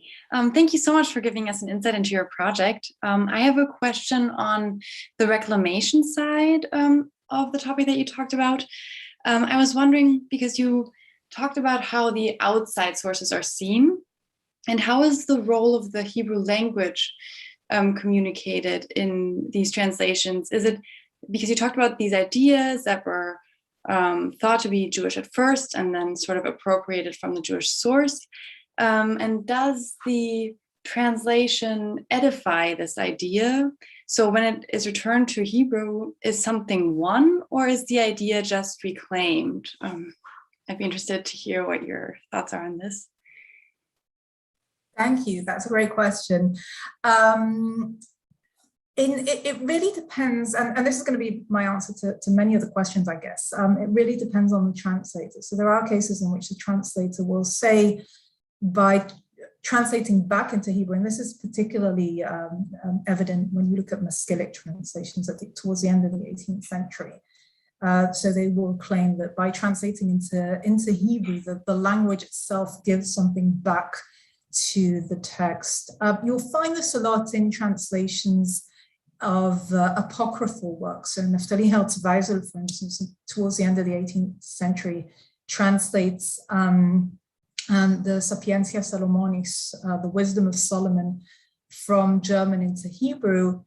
Speaker 4: Thank you so much for giving us an insight into your project. I have a question on the reclamation side of the topic that you talked about. I was wondering, because you talked about how the outside sources are seen, and how is the role of the Hebrew language communicated in these translations? Is it because you talked about these ideas that were thought to be Jewish at first and then sort of appropriated from the Jewish source? And does the translation edify this idea? So when it is returned to Hebrew, is something won, or is the idea just reclaimed? I'd be interested to hear what your thoughts are on this.
Speaker 2: Thank you. That's a great question. It really depends, and this is going to be my answer to many of the questions, I guess. It really depends on the translator. So there are cases in which the translator will say, by translating back into Hebrew, and this is particularly evident when you look at Maskilic translations towards the end of the 18th century. So they will claim that by translating into Hebrew, that the language itself gives something back to the text. You'll find this a lot in translations of apocryphal works. So Naftali Herz-Weisel, for instance, towards the end of the 18th century, translates the Sapientia Salomonis, the Wisdom of Solomon, from German into Hebrew.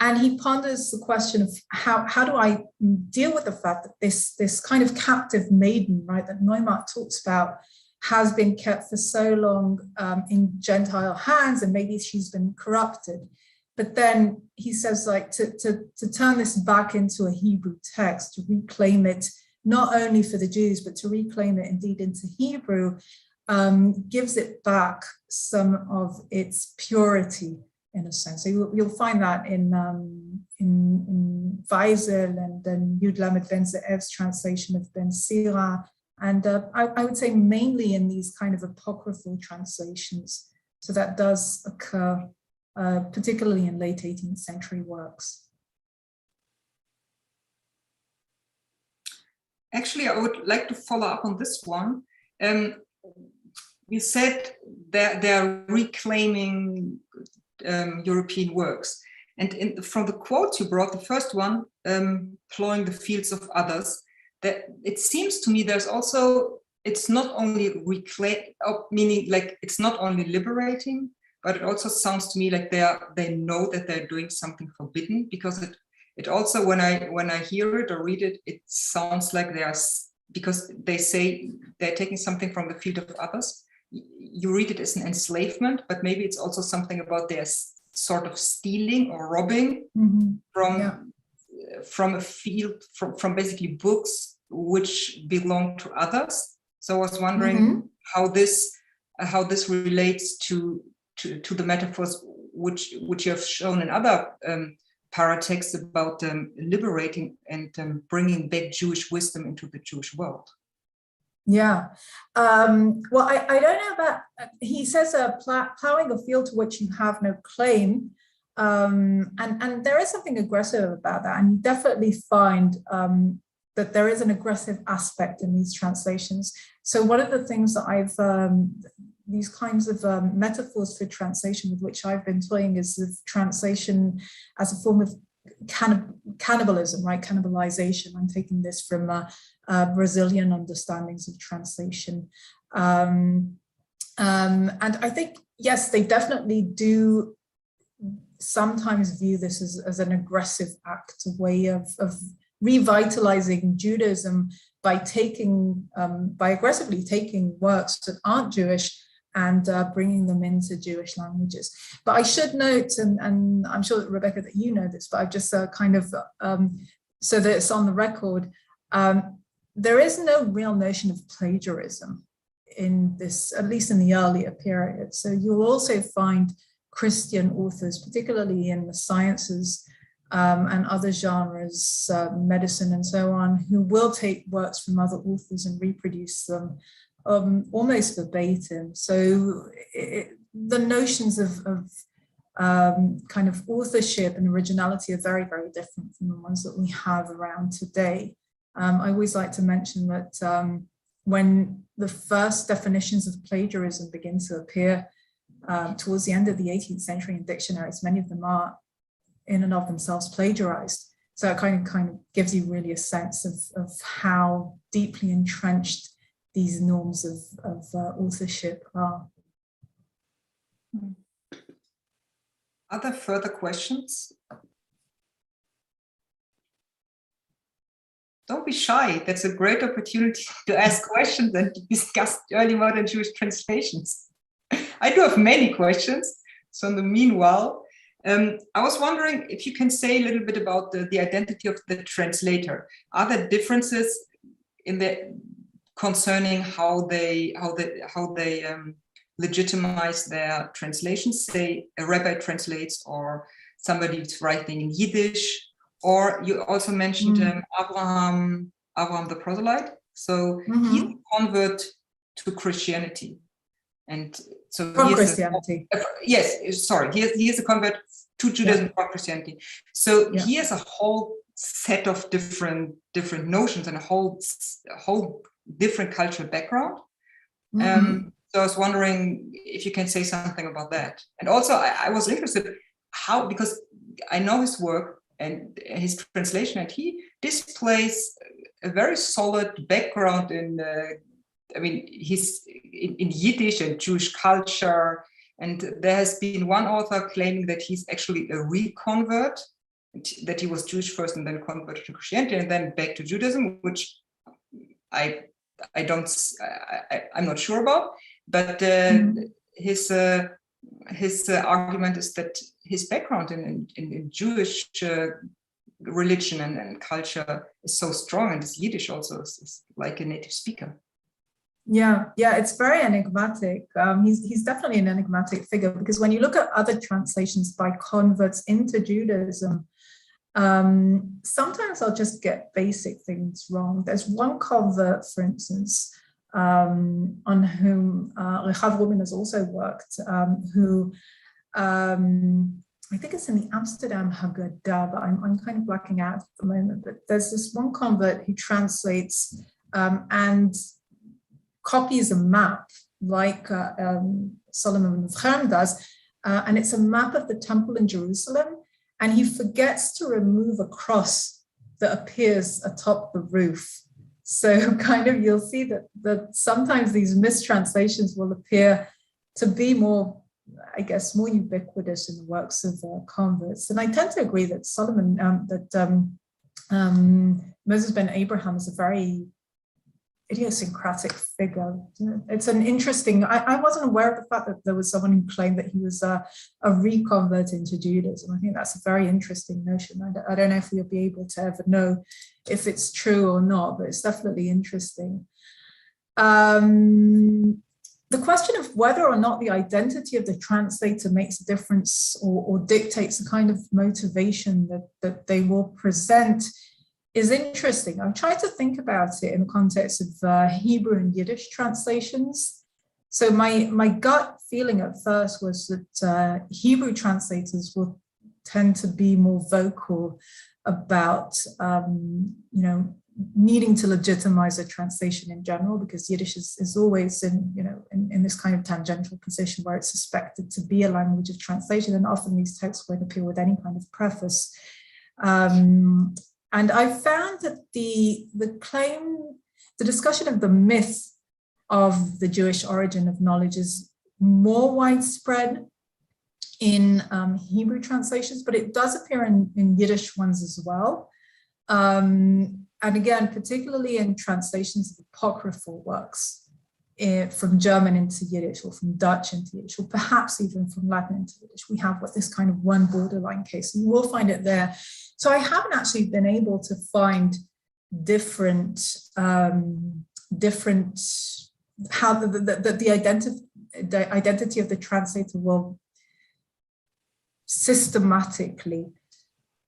Speaker 2: And he ponders the question of how do I deal with the fact that this kind of captive maiden, right, that Neumarkt talks about, has been kept for so long in Gentile hands, and maybe she's been corrupted. But then he says, like, to turn this back into a Hebrew text, to reclaim it, not only for the Jews, but to reclaim it indeed into Hebrew, gives it back some of its purity, in a sense. So you'll find that in Weisel and then Yud Lamed Ben Ze'ev's translation of Ben Sira, and I would say mainly in these kind of apocryphal translations. So that does occur, particularly in late 18th century works.
Speaker 3: Actually, I would like to follow up on this one. You said that they're reclaiming European works. And from the quotes you brought, the first one, plowing the fields of others, that it seems to me there's also, it's not only meaning like it's not only liberating, but it also sounds to me like they know that they're doing something forbidden, because it also, when I hear it or read it, it sounds like they are, because they say they're taking something from the field of others. You read it as an enslavement, but maybe it's also something about their sort of stealing or robbing from a field, from basically books which belong to others. So I was wondering how this relates to the metaphors which you have shown in other paratexts about liberating and bringing back Jewish wisdom into the Jewish world.
Speaker 2: Yeah, well, I don't know about, he says plowing a field to which you have no claim. And there is something aggressive about that. And you definitely find that there is an aggressive aspect in these translations. So one of the things that I've, these kinds of metaphors for translation with which I've been toying is the translation as a form of cannibalism, right? Cannibalization. I'm taking this from Brazilian understandings of translation. And I think, yes, they definitely do sometimes view this as an aggressive act, a way of revitalizing Judaism by aggressively taking works that aren't Jewish and bringing them into Jewish languages. But I should note, and I'm sure that Rebecca, that you know this, but I've just so that it's on the record, there is no real notion of plagiarism in this, at least in the earlier period. So you'll also find Christian authors, particularly in the sciences and other genres, medicine and so on, who will take works from other authors and reproduce them almost verbatim. So the notions of kind of authorship and originality are very, very different from the ones that we have around today. I always like to mention that when the first definitions of plagiarism begin to appear towards the end of the 18th century in dictionaries, many of them are in and of themselves plagiarized. So it kind of gives you really a sense of how deeply entrenched these norms of authorship are.
Speaker 3: Are there further questions? Don't be shy. That's a great opportunity to ask questions and to discuss early modern Jewish translations. I do have many questions. So in the meanwhile, I was wondering if you can say a little bit about the identity of the translator. Are there differences in the concerning how they legitimize their translations? Say a rabbi translates, or somebody's writing in Yiddish, or you also mentioned Abraham the proselyte. So he's a convert to Christianity. And so
Speaker 2: from Christianity.
Speaker 3: He is a convert to Judaism from Christianity. So he has a whole set of different notions and a whole different cultural background. So I was wondering if you can say something about that. And also I was interested how, because I know his work and his translation, and he displays a very solid background in he's in Yiddish and Jewish culture. And there has been one author claiming that he's actually a reconvert, that he was Jewish first and then converted to Christianity and then back to Judaism, which I'm not sure about. But his argument is that his background in Jewish religion and culture is so strong, and his Yiddish also is like a native speaker.
Speaker 2: Yeah, it's very enigmatic. He's definitely an enigmatic figure, because when you look at other translations by converts into Judaism, sometimes I'll just get basic things wrong. There's one convert, for instance, on whom Rechav Rubin has also worked, who I think it's in the Amsterdam Haggadah, but I'm kind of blacking out at the moment. But there's this one convert who translates and copies a map like Solomon of Cherem does, and it's a map of the temple in Jerusalem, and he forgets to remove a cross that appears atop the roof. So kind of you'll see that sometimes these mistranslations will appear to be more ubiquitous in the works of converts. And I tend to agree that Solomon, Moses ben Abraham is a very idiosyncratic figure. It's an interesting, I wasn't aware of the fact that there was someone who claimed that he was a reconvert into Judaism. I think that's a very interesting notion. I don't know if we'll be able to ever know if it's true or not, but it's definitely interesting. The question of whether or not the identity of the translator makes a difference or dictates the kind of motivation that they will present is interesting. I've tried to think about it in the context of Hebrew and Yiddish translations. So my gut feeling at first was that Hebrew translators will tend to be more vocal about, needing to legitimize a translation in general, because Yiddish is always in this kind of tangential position where it's suspected to be a language of translation, and often these texts won't appear with any kind of preface. And I found that the discussion of the myth of the Jewish origin of knowledge is more widespread in Hebrew translations, but it does appear in Yiddish ones as well. And again, particularly in translations of apocryphal works from German into Yiddish, or from Dutch into Yiddish, or perhaps even from Latin into Yiddish, we have this kind of one borderline case. You will find it there. So I haven't actually been able to find different how the identity of the translator will systematically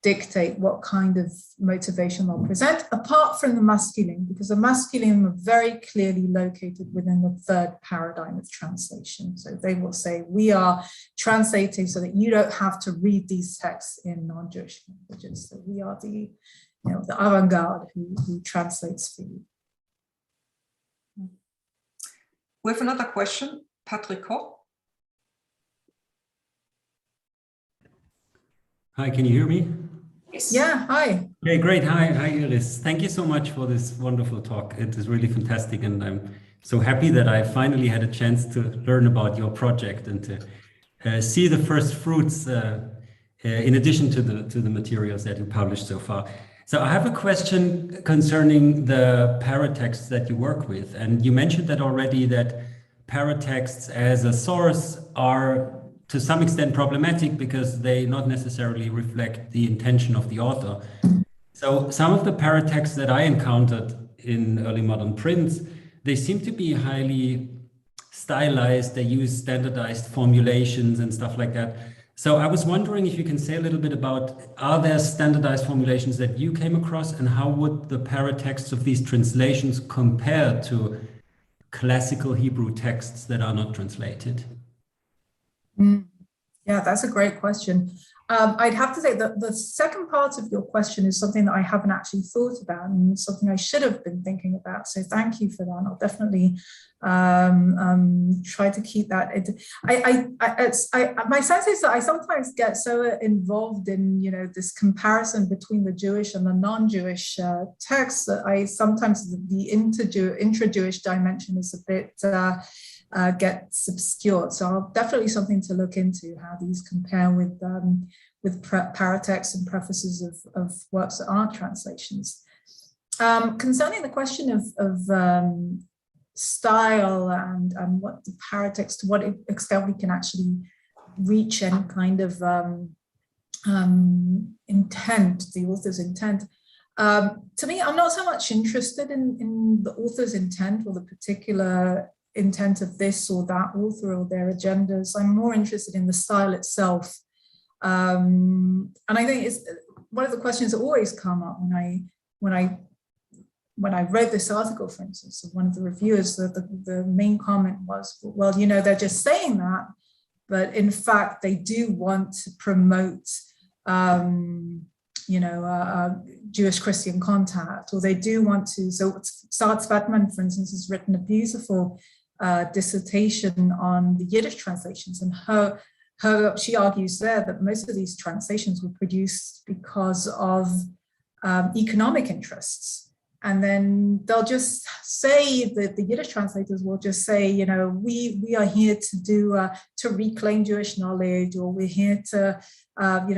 Speaker 2: dictate what kind of motivation they'll present, apart from the masculine, because the masculine are very clearly located within the third paradigm of translation. So they will say, we are translating so that you don't have to read these texts in non-Jewish languages. So we are the avant-garde who translates for you.
Speaker 3: We have another question, Patrick Koch.
Speaker 5: Hi, can you hear me?
Speaker 3: Yes.
Speaker 2: Yeah, hi.
Speaker 5: Okay, great. Hi, Iris. Thank you so much for this wonderful talk. It is really fantastic, and I'm so happy that I finally had a chance to learn about your project and to see the first fruits in addition to the materials that you published so far. So I have a question concerning the paratexts that you work with, and you mentioned that already, that paratexts as a source are to some extent problematic because they not necessarily reflect the intention of the author. So some of the paratexts that I encountered in early modern prints, they seem to be highly stylized. They use standardized formulations and stuff like that. So I was wondering if you can say a little bit about, are there standardized formulations that you came across, and how would the paratexts of these translations compare to classical Hebrew texts that are not translated?
Speaker 2: Yeah, that's a great question. I'd have to say that the second part of your question is something that I haven't actually thought about, and something I should have been thinking about. So thank you for that. I'll definitely try to keep that. My sense is that I sometimes get so involved in this comparison between the Jewish and the non-Jewish texts that I sometimes the intra-Jewish dimension is a bit gets obscured. So definitely something to look into, how these compare with paratexts and prefaces of works that aren't translations. Concerning the question of style and what the paratext, to what extent we can actually reach any kind of intent, the author's intent. To me, I'm not so much interested in the author's intent or the particular intent of this or that author or their agendas. I'm more interested in the style itself. And I think it's one of the questions that always come up when I wrote this article, for instance, of one of the reviewers, the main comment was, well, they're just saying that, but in fact, they do want to promote, Jewish-Christian contact, or they do want to. So Saad Svatman, for instance, has written a beautiful dissertation on the Yiddish translations, and she argues there that most of these translations were produced because of economic interests. And then they'll just say that the Yiddish translators will just say, we are here to reclaim Jewish knowledge, or we're here to,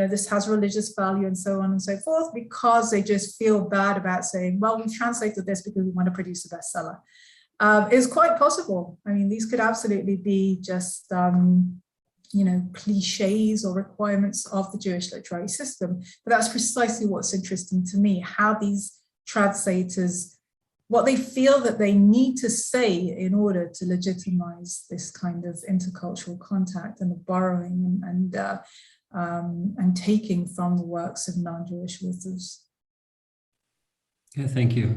Speaker 2: this has religious value, and so on and so forth, because they just feel bad about saying, well, we translated this because we want to produce a bestseller. It's quite possible. I mean, these could absolutely be just, cliches or requirements of the Jewish literary system. But that's precisely what's interesting to me, how these translators, what they feel that they need to say in order to legitimize this kind of intercultural contact and the borrowing and taking from the works of non-Jewish authors.
Speaker 5: Yeah, thank you.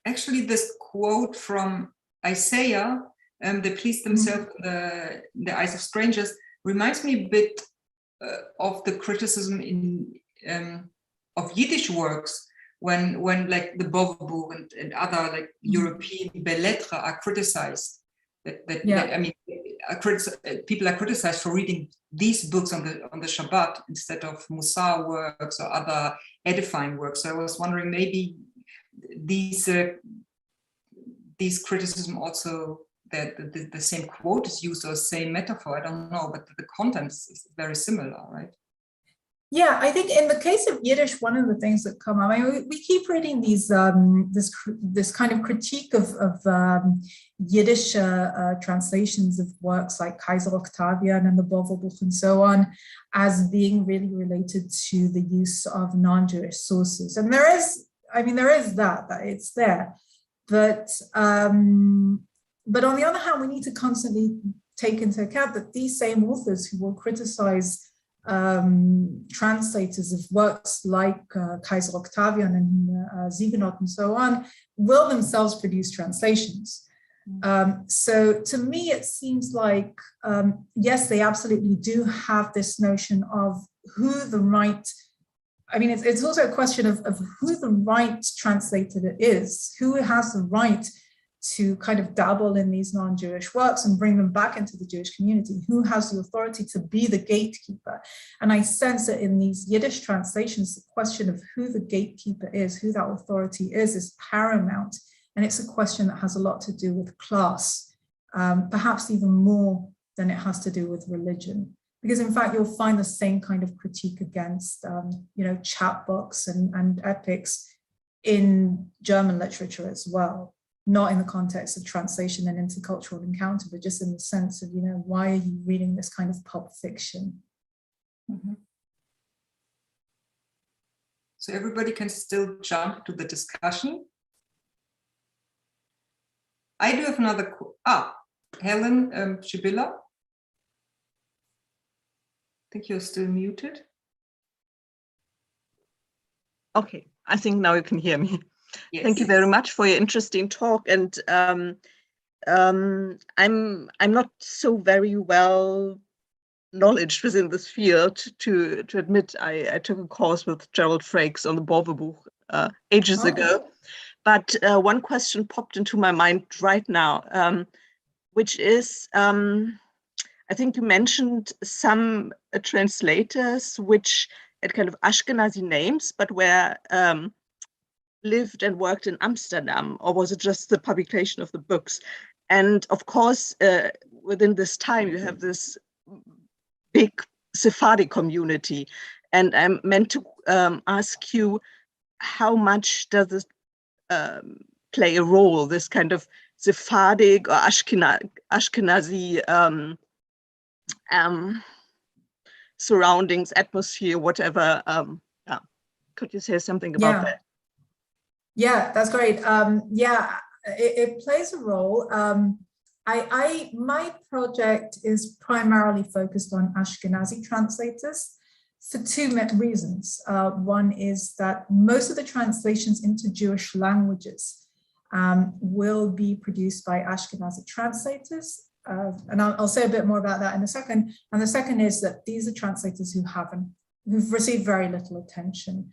Speaker 3: Actually, this quote from Isaiah, they please themselves in the eyes of strangers, reminds me a bit of the criticism of Yiddish works when like the Boverbuch and other like European belles lettres are criticized. People are criticized for reading these books on the Shabbat instead of Musar works or other edifying works. So I was wondering, maybe these criticism also, that the same quote is used or same metaphor, I don't know, but the content is very similar, right?
Speaker 2: Yeah, I think in the case of Yiddish, one of the things that come up, I mean, we keep reading these this kind of critique of Yiddish translations of works like Kaiser Octavian and the Boverbuch and so on, as being really related to the use of non-Jewish sources. And there is that it's there, but on the other hand, we need to constantly take into account that these same authors who will criticize translators of works like Kaiser Octavian and Ziegenot and so on will themselves produce translations. So to me, it seems like, yes, they absolutely do have this notion of who the right, I mean, it's also a question of who the right translator is, who has the right to kind of dabble in these non-Jewish works and bring them back into the Jewish community, who has the authority to be the gatekeeper. And I sense that in these Yiddish translations, the question of who the gatekeeper is, who that authority is paramount. And it's a question that has a lot to do with class, perhaps even more than it has to do with religion. Because in fact, you'll find the same kind of critique against, chapbooks and epics in German literature as well. Not in the context of translation and intercultural encounter, but just in the sense of, why are you reading this kind of pulp fiction?
Speaker 3: Mm-hmm. So everybody can still jump to the discussion. I do have another, Helen Schibilla. I think you're still muted.
Speaker 6: Okay, I think now you can hear me.
Speaker 3: Yes.
Speaker 6: Thank you very much for your interesting talk. And I'm not so very well knowledge within this field to admit. I took a course with Gerald Frakes on the Boverbuch ages ago. But one question popped into my mind right now, which is, I think you mentioned some translators which had kind of Ashkenazi names, but were lived and worked in Amsterdam, or was it just the publication of the books? And of course, within this time, you have this big Sephardic community. And I'm meant to ask you, how much does this play a role, this kind of Sephardic or Ashkenazi surroundings, atmosphere, whatever? Could you say something about that?
Speaker 2: Yeah, that's great. It plays a role. My project is primarily focused on Ashkenazi translators for two reasons. One is that most of the translations into Jewish languages will be produced by Ashkenazi translators. And I'll say a bit more about that in a second. And the second is that these are translators who've received very little attention,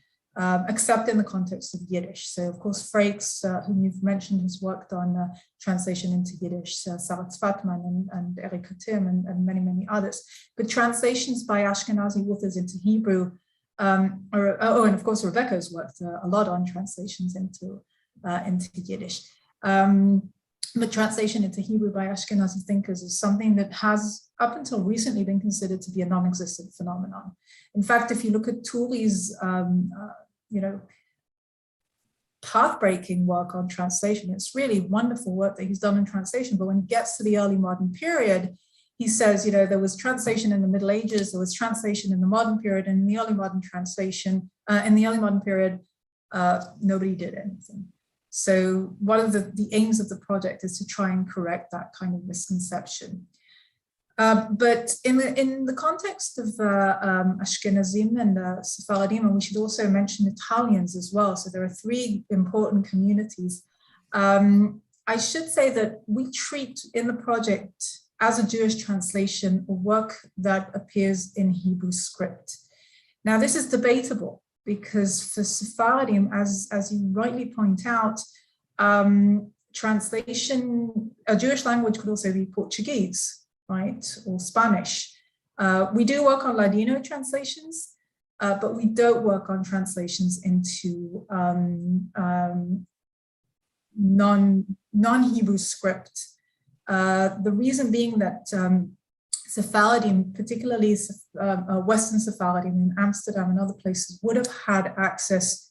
Speaker 2: except in the context of Yiddish. So of course, Frakes, whom you've mentioned, has worked on translation into Yiddish, Sarah Tzvatman and Erika Tim and many, many others. But translations by Ashkenazi authors into Hebrew, and of course, Rebecca has worked a lot on translations into Yiddish. But translation into Hebrew by Ashkenazi thinkers is something that has, up until recently, been considered to be a non-existent phenomenon. In fact, if you look at Tooley's, path-breaking work on translation, it's really wonderful work that he's done in translation. But when he gets to the early modern period, he says, there was translation in the Middle Ages, there was translation in the modern period, and in the early modern period, nobody did anything. So one of the aims of the project is to try and correct that kind of misconception. But in the context of Ashkenazim and Sephardim, and we should also mention Italians as well. So there are three important communities. I should say that we treat in the project as a Jewish translation, a work that appears in Hebrew script. Now, this is debatable because for Sephardim, as you rightly point out, translation, a Jewish language could also be Portuguese, right, or Spanish. We do work on Ladino translations, but we don't work on translations into non-Hebrew script. The reason being that Sephardim, particularly Western Sephardim in Amsterdam and other places, would have had access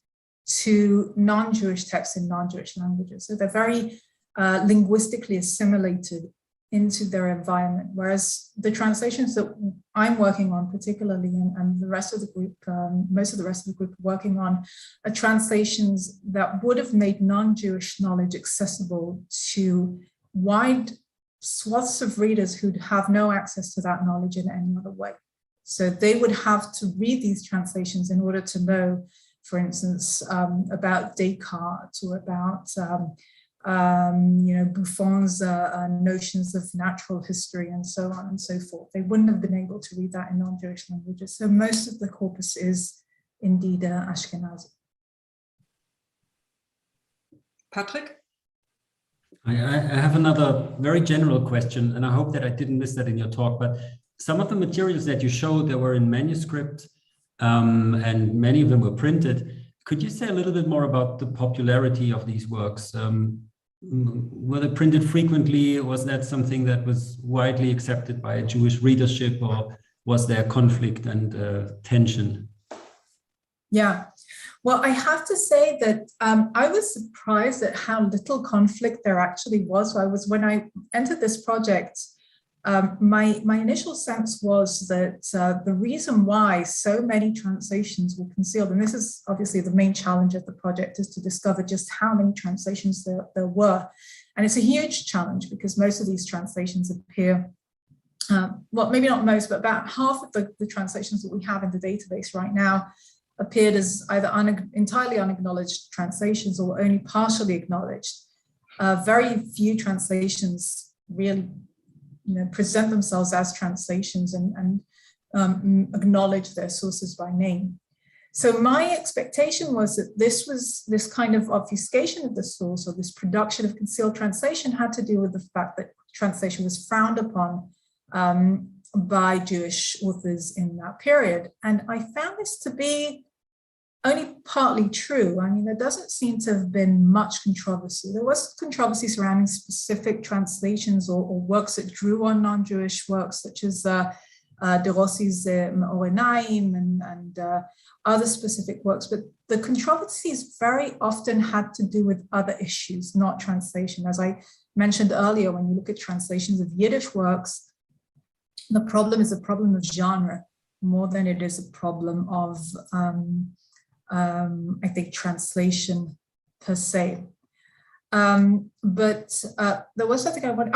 Speaker 2: to non-Jewish texts in non-Jewish languages. So they're very linguistically assimilated into their environment, whereas the translations that I'm working on particularly, and the rest of the group, most of the rest of the group working on, are translations that would have made non-Jewish knowledge accessible to wide swaths of readers who'd have no access to that knowledge in any other way. So they would have to read these translations in order to know, for instance, about Descartes or about Buffon's notions of natural history and so on and so forth. They wouldn't have been able to read that in non-Jewish languages. So most of the corpus is indeed Ashkenazi.
Speaker 3: Patrick?
Speaker 5: I have another very general question, and I hope that I didn't miss that in your talk, but some of the materials that you showed that were in manuscript, and many of them were printed. Could you say a little bit more about the popularity of these works? Were they printed frequently? Was that something that was widely accepted by a Jewish readership, or was there conflict and tension?
Speaker 2: Yeah, well, I have to say that I was surprised at how little conflict there actually was. When I entered this project, my initial sense was that the reason why so many translations were concealed, and this is obviously the main challenge of the project, is to discover just how many translations there were. And it's a huge challenge because most of these translations appear, well, maybe not most, but about half of the translations that we have in the database right now appeared as either entirely unacknowledged translations or only partially acknowledged. Very few translations really present themselves as translations and acknowledge their sources by name. So my expectation was that this kind of obfuscation of the source, or this production of concealed translation, had to do with the fact that translation was frowned upon by Jewish authors in that period. And I found this to be only partly true. I mean, there doesn't seem to have been much controversy. There was controversy surrounding specific translations or works that drew on non-Jewish works, such as De Rossi's Orenaim and other specific works. But the controversies very often had to do with other issues, not translation. As I mentioned earlier, when you look at translations of Yiddish works, the problem is a problem of genre more than it is a problem of I think translation per se. But there was something I want,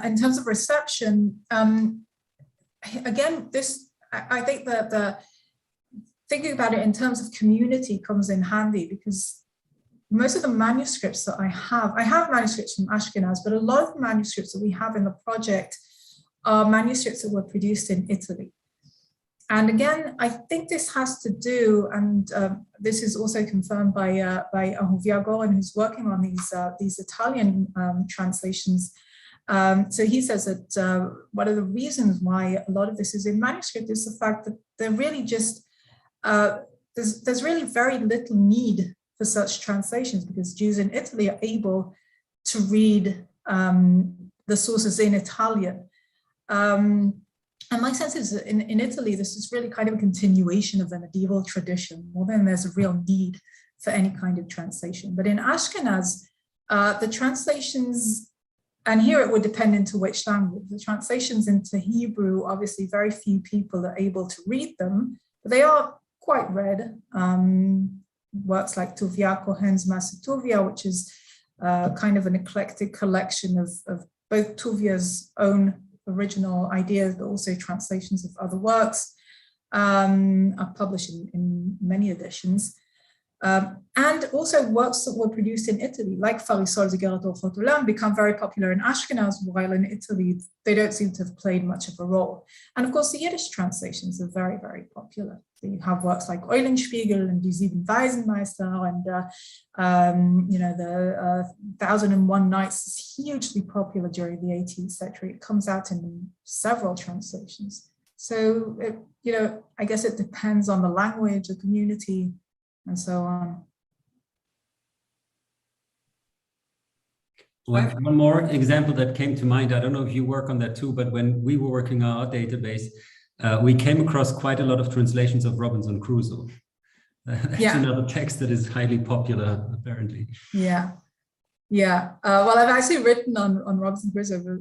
Speaker 2: in terms of reception, again, I think that the thinking about it in terms of community comes in handy, because most of the manuscripts that I have manuscripts from Ashkenaz, but a lot of the manuscripts that we have in the project are manuscripts that were produced in Italy. And again, I think this has to do, and this is also confirmed by Ahuv Goren, who's working on these Italian translations. So he says that one of the reasons why a lot of this is in manuscript is the fact that they're really just, there's really very little need for such translations, because Jews in Italy are able to read the sources in Italian. And my sense is that in Italy, this is really kind of a continuation of the medieval tradition, more than there's a real need for any kind of translation. But in Ashkenaz, the translations, and here it would depend into which language, the translations into Hebrew, obviously very few people are able to read them, but they are quite read. Works like Tuvia Cohen's Masa Tuvia, which is kind of an eclectic collection of both Tuvia's own original ideas, but also translations of other works, are published in many editions. And also works that were produced in Italy, like Farisol Zigarator Fotulam, become very popular in Ashkenaz, while in Italy, they don't seem to have played much of a role. And of course, the Yiddish translations are very, very popular. So you have works like Eulenspiegel and Die Sieben Waisenmeister and, the 1001 Nights is hugely popular during the 18th century. It comes out in several translations. So, I guess it depends on the language, the community, and so on.
Speaker 5: One more example that came to mind, I don't know if you work on that too, but when we were working on our database, we came across quite a lot of translations of Robinson Crusoe. That's another text that is highly popular, apparently.
Speaker 2: Yeah. Well, I've actually written on Robinson Crusoe,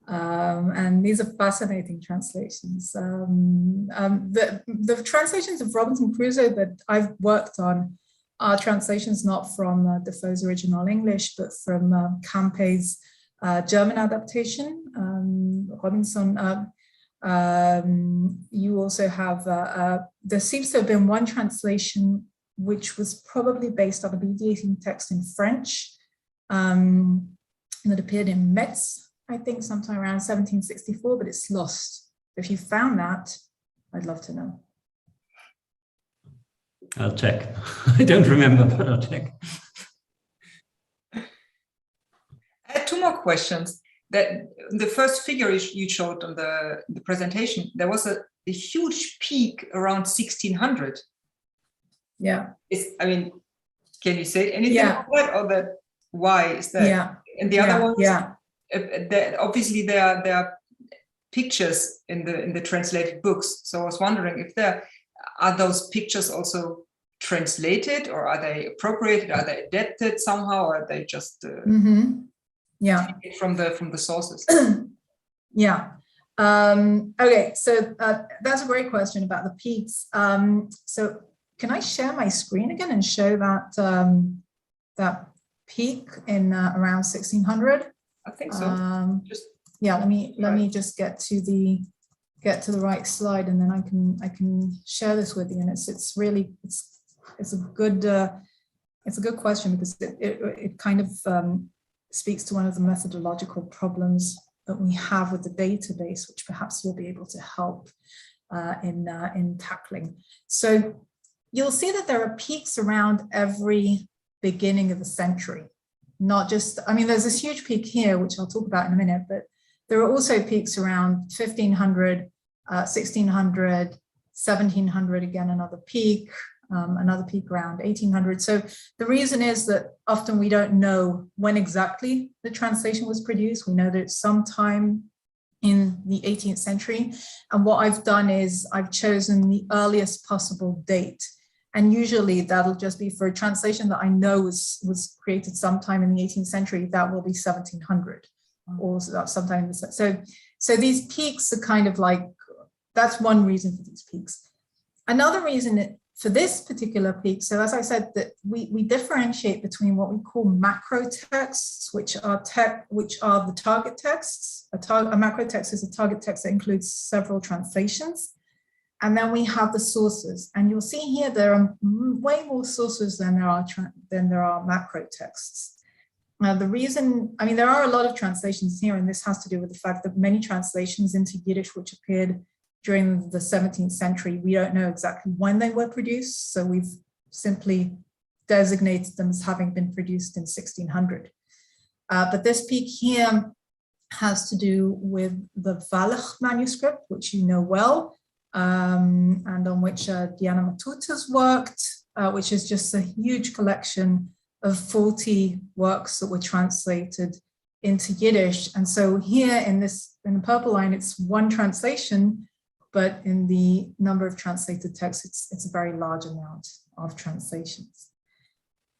Speaker 2: and these are fascinating translations. The translations of Robinson Crusoe that I've worked on are translations not from Defoe's original English, but from Campe's German adaptation. Robinson, you also have, there seems to have been one translation which was probably based on a mediating text in French that appeared in Metz, I think sometime around 1764, but it's lost. If you found that, I'd love to know.
Speaker 5: I'll check. I don't remember, but I'll check.
Speaker 3: I had two more questions. That the first figure you showed on the presentation, there was a huge peak around 1600.
Speaker 2: Yeah.
Speaker 3: Can you say anything about that, or that? Why is that?
Speaker 2: Yeah.
Speaker 3: And the other ones, obviously there are pictures in the translated books. So I was wondering if are those pictures also translated, or are they appropriated? Are they adapted somehow, or are they just from the sources?
Speaker 2: Okay, so that's a great question about the peaks. So can I share my screen again and show that that peak in around 1600?
Speaker 3: I think so.
Speaker 2: Let me just get to the right slide, and then I can share this with you. And it's a good question, because it kind of speaks to one of the methodological problems that we have with the database, which perhaps you'll be able to help in tackling. So you'll see that there are peaks around every beginning of the century. Not just, there's this huge peak here, which I'll talk about in a minute, but there are also peaks around 1500, 1600, 1700, again, another peak around 1800. So the reason is that often we don't know when exactly the translation was produced. We know that it's sometime in the 18th century. And what I've done is I've chosen the earliest possible date. And usually that'll just be for a translation that I know was created sometime in the 18th century, that will be 1700 or sometime in the, so these peaks are kind of like, that's one reason for these peaks. Another reason for this particular peak, so as I said, that we differentiate between what we call macro texts, which are the target texts. A macro text is a target text that includes several translations. And then we have the sources, and you'll see here there are way more sources than there are macro texts. The reason, there are a lot of translations here, and this has to do with the fact that many translations into Yiddish, which appeared during the 17th century, we don't know exactly when they were produced, so we've simply designated them as having been produced in 1600. But this peak here has to do with the Wallach manuscript, which you know well, and on which Diana Matuta's worked, which is just a huge collection of 40 works that were translated into Yiddish. And so here in the purple line, it's one translation, but in the number of translated texts, it's a very large amount of translations.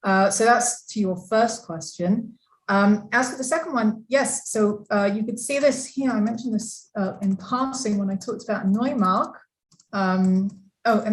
Speaker 2: So that's to your first question. As for the second one, yes, so you could see this here. I mentioned this in passing when I talked about Neumark. And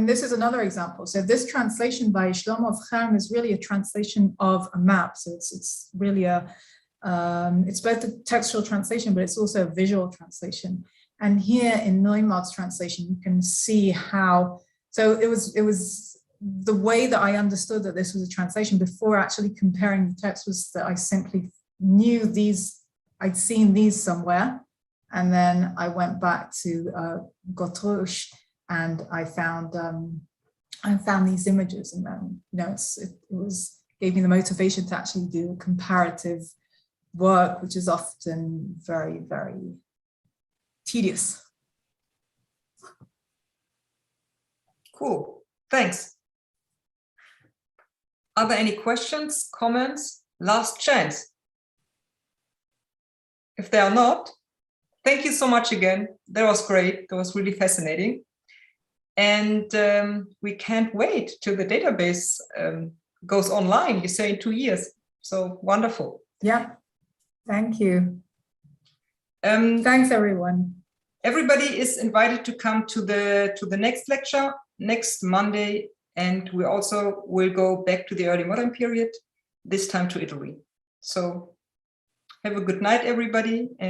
Speaker 2: this is another example. So this translation by Shlomo Cherm is really a translation of a map. So it's really it's both a textual translation, but it's also a visual translation. And here in Neumark's translation, you can see how, so it was the way that I understood that this was a translation before actually comparing the text was that I simply knew these, I'd seen these somewhere. And then I went back to Goethe and I found these images, and then, you know, gave me the motivation to actually do comparative work, which is often very, very tedious.
Speaker 3: Cool, thanks. Are there any questions, comments? Last chance. If there are not, thank you so much again. That was great. That was really fascinating. And we can't wait till the database goes online. You say in 2 years. So wonderful.
Speaker 2: Yeah, thank you. Thanks, everyone.
Speaker 3: Everybody is invited to come to the next lecture next Monday. And we also will go back to the early modern period, this time to Italy. So have a good night, everybody. And